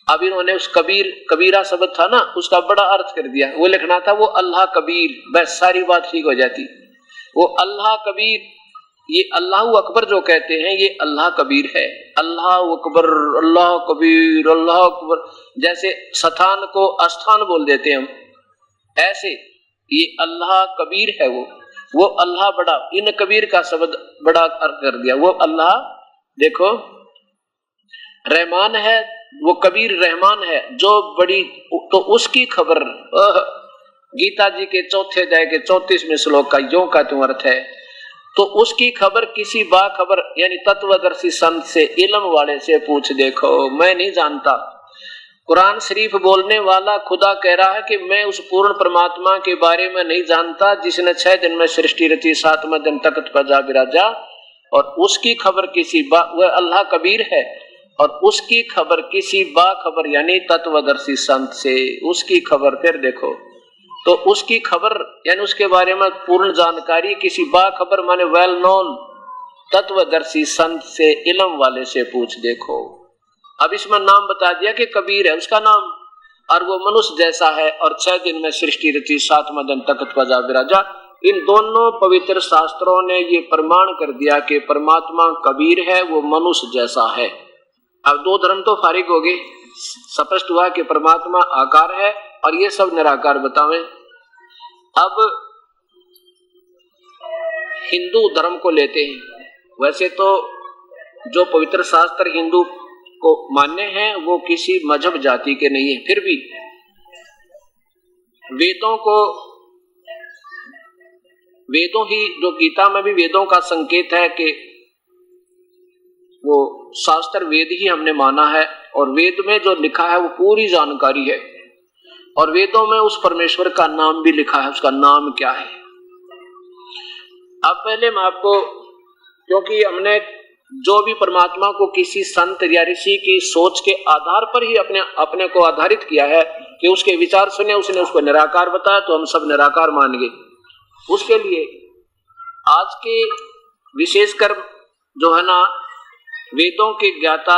अब इन्होंने उस कबीरा शब्द था ना, उसका बड़ा अर्थ कर दिया। वो लिखना था वो अल्लाह कबीर, बस सारी बात ठीक हो जाती। वो अल्लाह कबीर, ये अल्लाह अकबर जो कहते हैं ये अल्लाह कबीर है। अल्लाह अकबर, अल्लाह कबीर, अल्लाह अकबर, जैसे स्थान को अस्थान बोल देते हैं हम, ऐसे ये अल्लाह कबीर है। वो अल्लाह बड़ा, इन कबीर का शब्द बड़ा अर्थ कर दिया। वो अल्लाह देखो रहमान है, वो कबीर रहमान है जो बड़ी, तो उसकी खबर गीता जी के 4th अध्याय के 34वें श्लोक का यों का त्यों अर्थ है। तो उसकी खबर किसी बाखबर यानी तत्वदर्शी संत से, इल्म वाले से पूछ देखो, मैं नहीं जानता। कुरान शरीफ बोलने वाला खुदा कह रहा है कि मैं उस पूर्ण परमात्मा के बारे में नहीं जानता जिसने 6 दिन में सृष्टि रची, 7वें दिन तख्त पर जा विराजा। और उसकी खबर किसी वह अल्लाह कबीर है, और उसकी खबर किसी बाखबर यानी तत्वदर्शी संत से, उसकी खबर फिर देखो। तो उसकी खबर यानी उसके बारे में पूर्ण जानकारी किसी बाखबर माने वेल नोन तत्वदर्शी संत से, इल्म वाले से पूछ देखो। अब इसमें नाम बता दिया कि कबीर है उसका नाम, और वो मनुष्य जैसा है, और 6 दिन में सृष्टि रची, 7वां दिन तख्त पर जा विराजा। इन दोनों पवित्र शास्त्रों ने ये प्रमाण कर दिया कि परमात्मा कबीर है, वो मनुष्य जैसा है। अब 2 धर्म तो फारिग हो गए, स्पष्ट हुआ कि परमात्मा आकार है और ये सब निराकार बतावे। अब हिंदू धर्म को लेते हैं। वैसे तो जो पवित्र शास्त्र हिंदू को मान्य हैं वो किसी मजहब जाति के नहीं है, फिर भी वेदों ही, जो गीता में भी वेदों का संकेत है कि वो शास्त्र वेद ही हमने माना है, और वेद में जो लिखा है वो पूरी जानकारी है, और वेदों में उस परमेश्वर का नाम भी लिखा है, उसका नाम क्या है। अब पहले मैं आपको, क्योंकि हमने जो भी परमात्मा को किसी संत या ऋषि की सोच के आधार पर ही अपने को आधारित किया है कि उसके विचार सुने, उसने उसको निराकार बताया तो हम सब निराकार मान गए। उसके लिए आज के विशेषकर जो है ना वेदों के ज्ञाता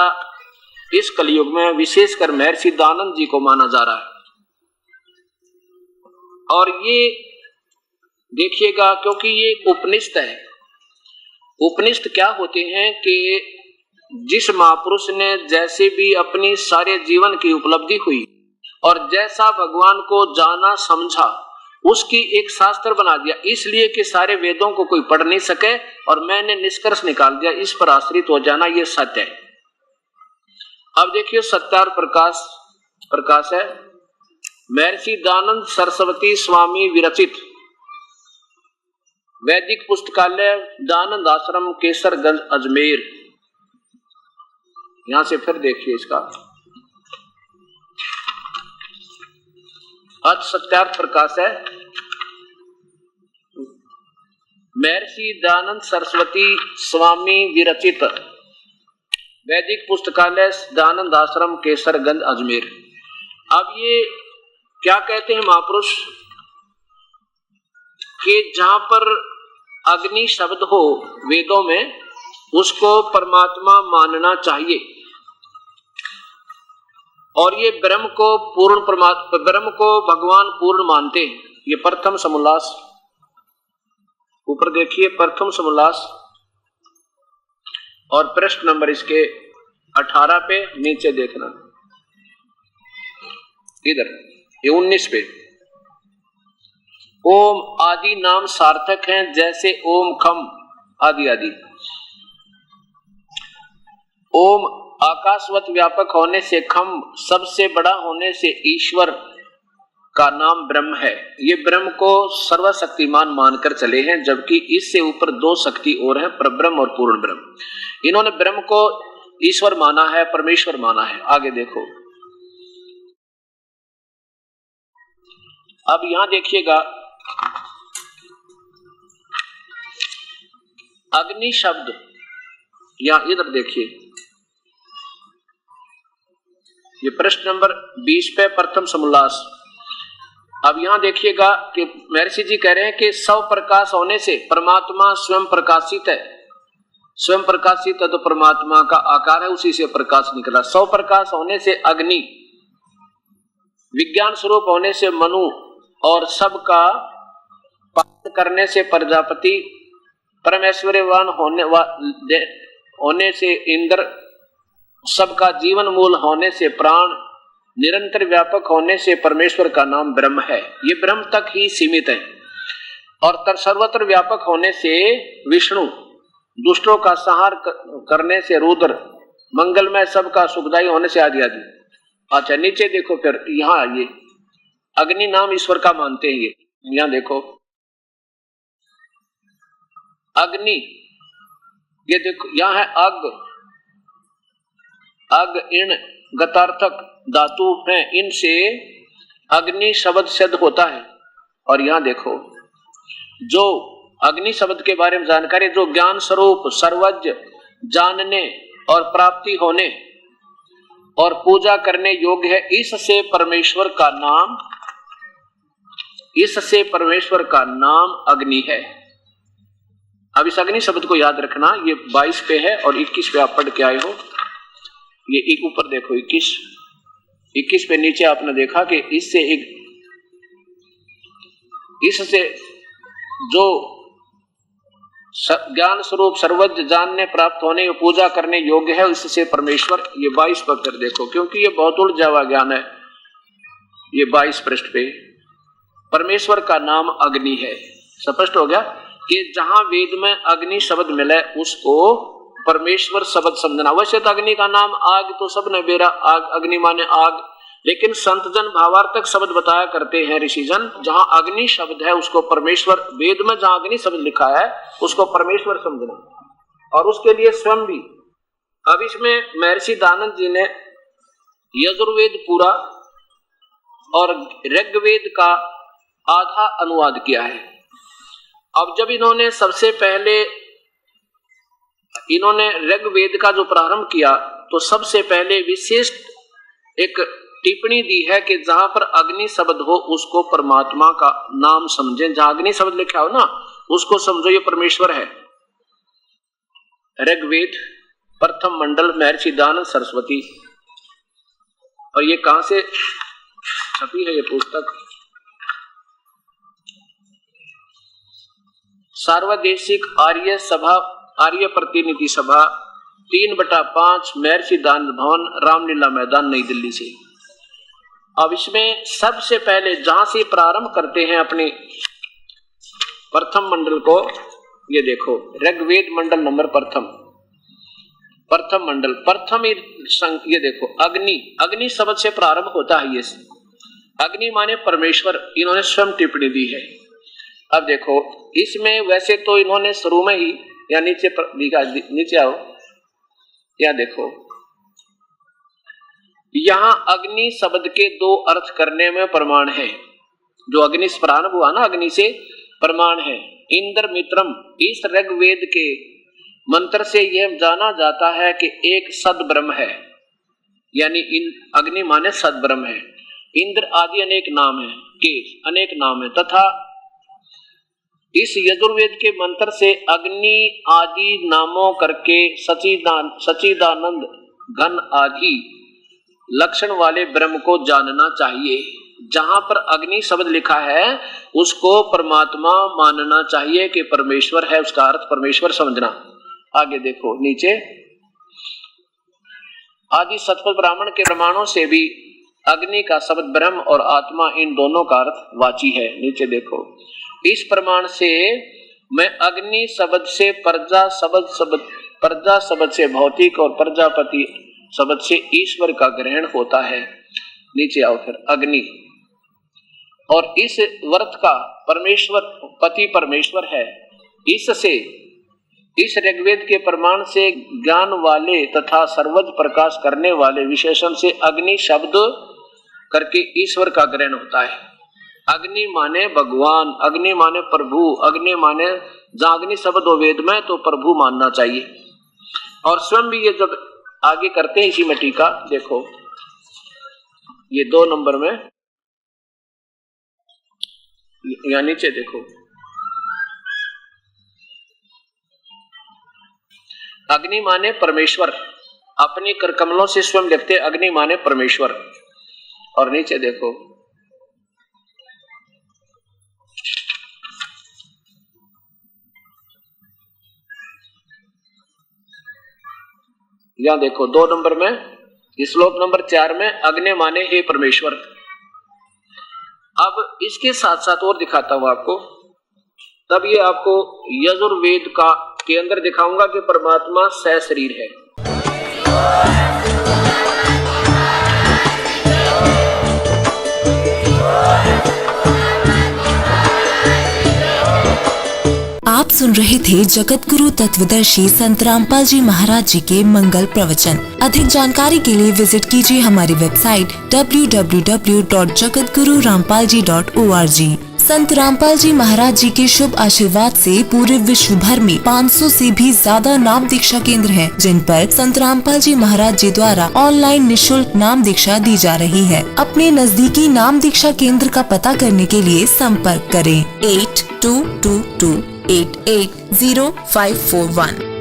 इस कलयुग में विशेषकर महर्षि दानंद जी को माना जा रहा है। और ये देखिएगा, क्योंकि ये उपनिषद है। उपनिषद क्या होते हैं कि जिस महापुरुष ने जैसे भी अपनी सारे जीवन की उपलब्धि हुई और जैसा भगवान को जाना समझा उसकी एक शास्त्र बना दिया, इसलिए कि सारे वेदों को कोई पढ़ नहीं सके, और मैंने निष्कर्ष निकाल दिया, इस पर आश्रित हो जाना ये सत्य है। अब देखिए सत्यार प्रकाश है, महर्षि दानंद सरस्वती स्वामी विरचित वैदिक पुस्तकालय दानंद आश्रम केसरगंज अजमेर। यहां से फिर देखिए इसका आज सत्यार्थ प्रकाश है, महर्षि दानंद सरस्वती स्वामी विरचित वैदिक पुस्तकालय दानंद आश्रम केसरगंज अजमेर। अब ये क्या कहते हैं महापुरुष कि जहां पर अग्नि शब्द हो वेदों में उसको परमात्मा मानना चाहिए, और ये ब्रह्म को भगवान पूर्ण मानते हैं। ये प्रथम समोल्लास, ऊपर देखिए प्रथम समोल्लास, और पृष्ठ नंबर इसके 18 पे, नीचे देखना इधर ये 19 पे। ओम आदि नाम सार्थक हैं, जैसे ओम खम आदि आदि। ओम आकाशवत व्यापक होने से खम सबसे बड़ा होने से ईश्वर का नाम ब्रह्म है। ये ब्रह्म को सर्वशक्तिमान मानकर चले हैं, जबकि इससे ऊपर 2 शक्ति और है, परब्रह्म और पूर्ण ब्रह्म। इन्होंने ब्रह्म को ईश्वर माना है, परमेश्वर माना है। आगे देखो, अब यहां देखिएगा अग्नि शब्द, यहां इधर देखिए ये प्रश्न नंबर 20 पे प्रथम समोल्लास। अब यहां देखिएगा कि महर्षि जी कह रहे हैं कि स्व प्रकाश होने से परमात्मा स्वयं प्रकाशित है। स्वयं प्रकाशित है तो परमात्मा का आकार है, उसी से प्रकाश निकला। स्व प्रकाश होने से अग्नि, विज्ञान स्वरूप होने से मनु, और सबका पालन करने से प्रजापति, परमेश्वरवान होने से इंद्र, सबका जीवन मूल होने से प्राण, निरंतर व्यापक होने से परमेश्वर का नाम ब्रह्म है। ये ब्रह्म तक ही सीमित है। और सर्वत्र व्यापक होने से विष्णु, दुष्टों का संहार करने से रुद्र, मंगलमय सबका सुखदायी होने से आदि आदि। अच्छा नीचे देखो, फिर यहाँ ये अग्नि नाम ईश्वर का मानते हैं। ये यहाँ देखो अग्नि, ये देखो यहाँ है अग इण गतार्थक धातु हैं, इनसे अग्नि शब्द सिद्ध होता है। और यहाँ देखो जो अग्नि शब्द के बारे में जानकारी, जो ज्ञान स्वरूप, सर्वज्ञ, जानने और प्राप्ति होने और पूजा करने योग्य है, इससे परमेश्वर का नाम अग्नि है। अब इस अग्नि शब्द को याद रखना, ये 22 पे है और 21 पे आप पढ़ के आए हो। ये एक ऊपर देखो 21 पे नीचे आपने देखा कि इससे जो ज्ञान स्वरूप सर्वज्ञ जानने प्राप्त होने और पूजा करने योग्य है, इससे परमेश्वर, ये 22 पकड़ देखो, क्योंकि ये बहुत उलझा हुआ ज्ञान है। ये 22 पृष्ठ पे परमेश्वर का नाम अग्नि है। स्पष्ट हो गया कि जहां वेद में अग्नि शब्द मिले उसको परमेश्वर शब्द समझना। वैसे तो अग्नि का नाम आग तो सबने बेरा, आग, अग्नि माने आग, लेकिन संत जन भावार्थक शब्द बताया करते हैं ऋषिजन। जहां अग्नि शब्द है उसको परमेश्वर, वेद में जहां अग्नि शब्द लिखा है उसको परमेश्वर समझना, और उसके लिए स्वयं भी। अब इसमें महर्षि दानंद जी ने यजुर्वेद पूरा और ऋग्वेद का आधा अनुवाद किया है। अब जब इन्होंने सबसे पहले ऋग्वेद का जो प्रारंभ किया तो सबसे पहले विशिष्ट एक टिप्पणी दी है कि जहां पर अग्नि शब्द हो उसको परमात्मा का नाम समझें। जहां अग्नि शब्द लिखा हो ना उसको समझो ये परमेश्वर है। ऋग्वेद प्रथम मंडल, महर्षि दानंद सरस्वती। और ये कहां से छपी है ये पुस्तक? सार्वदेशिक आर्य प्रतिनिधि सभा 3/5 महर्षि दानंद भवन, रामलीला मैदान, नई दिल्ली से। अब इसमें सबसे पहले जहां से प्रारंभ करते हैं अपने प्रथम मंडल को, ये देखो ऋग्वेद मंडल नंबर प्रथम मंडल, प्रथम ये देखो अग्नि शब्द से प्रारंभ होता है। ये अग्नि माने परमेश्वर, इन्होंने स्वयं टिप्पणी दी है। अब देखो इसमें वैसे तो इन्होंने शुरू में ही, या नीचे आओ, या देखो यहां अग्नि शब्द के 2 अर्थ करने में प्रमाण है। जो अग्नि से प्रारंभ हुआ ना, अग्नि से प्रमाण है। इंद्र मित्रम, इस ऋग्वेद के मंत्र से यह जाना जाता है कि एक सद ब्रह्म है, यानी अग्नि माने सद ब्रह्म है। इंद्र आदि अनेक नाम है, केश अनेक नाम है, तथा इस यजुर्वेद के मंत्र से अग्नि आदि नामों करके सच्चिदानंद घन आदि लक्षण वाले ब्रह्म को जानना चाहिए। जहां पर अग्नि शब्द लिखा है उसको परमात्मा मानना चाहिए कि परमेश्वर है, उसका अर्थ परमेश्वर समझना। आगे देखो नीचे, आदि सतपथ ब्राह्मण के प्रमाणों से भी अग्नि का शब्द ब्रह्म और आत्मा इन दोनों का अर्थ वाची है। नीचे देखो, इस प्रमाण से मैं अग्नि शब्द से प्रजा शब्द से भौतिक और प्रजापति शब्द से ईश्वर का ग्रहण होता है। नीचे आओ फिर, अग्नि और इस वर्त का परमेश्वर पति परमेश्वर है। इससे इस ऋग्वेद के प्रमाण से ज्ञान वाले तथा सर्वज्ञ प्रकाश करने वाले विशेषण से अग्नि शब्द करके ईश्वर का ग्रहण होता है। अग्नि माने भगवान, अग्नि माने प्रभु, अग्नि माने जहां अग्नि शब्द हो वेद में तो प्रभु मानना चाहिए। और स्वयं भी ये जब आगे करते हैं इसी में टीका देखो, ये 2 नंबर में, या नीचे देखो, अग्नि माने परमेश्वर, अपनी कर कमलों से स्वयं लिखते अग्नि माने परमेश्वर। और नीचे देखो, यहां देखो 2 नंबर में, श्लोक नंबर 4 में अग्नि माने हे परमेश्वर। अब इसके साथ साथ और दिखाता हूं आपको, तब ये आपको यजुर्वेद का के अंदर दिखाऊंगा कि परमात्मा सशरीर है। आप सुन रहे थे जगत गुरु तत्वदर्शी संत रामपाल जी महाराज जी के मंगल प्रवचन। अधिक जानकारी के लिए विजिट कीजिए हमारी वेबसाइट www.jagatgururampalji.org। संत रामपाल जी महाराज जी के शुभ आशीर्वाद से पूरे विश्व भर में 500 से भी ज्यादा नाम दीक्षा केंद्र हैं, जिन पर संत रामपाल जी महाराज जी द्वारा ऑनलाइन निशुल्क नाम दीक्षा दी जा रही है। अपने नजदीकी नाम दीक्षा केंद्र का पता करने के लिए संपर्क करें 8222880541।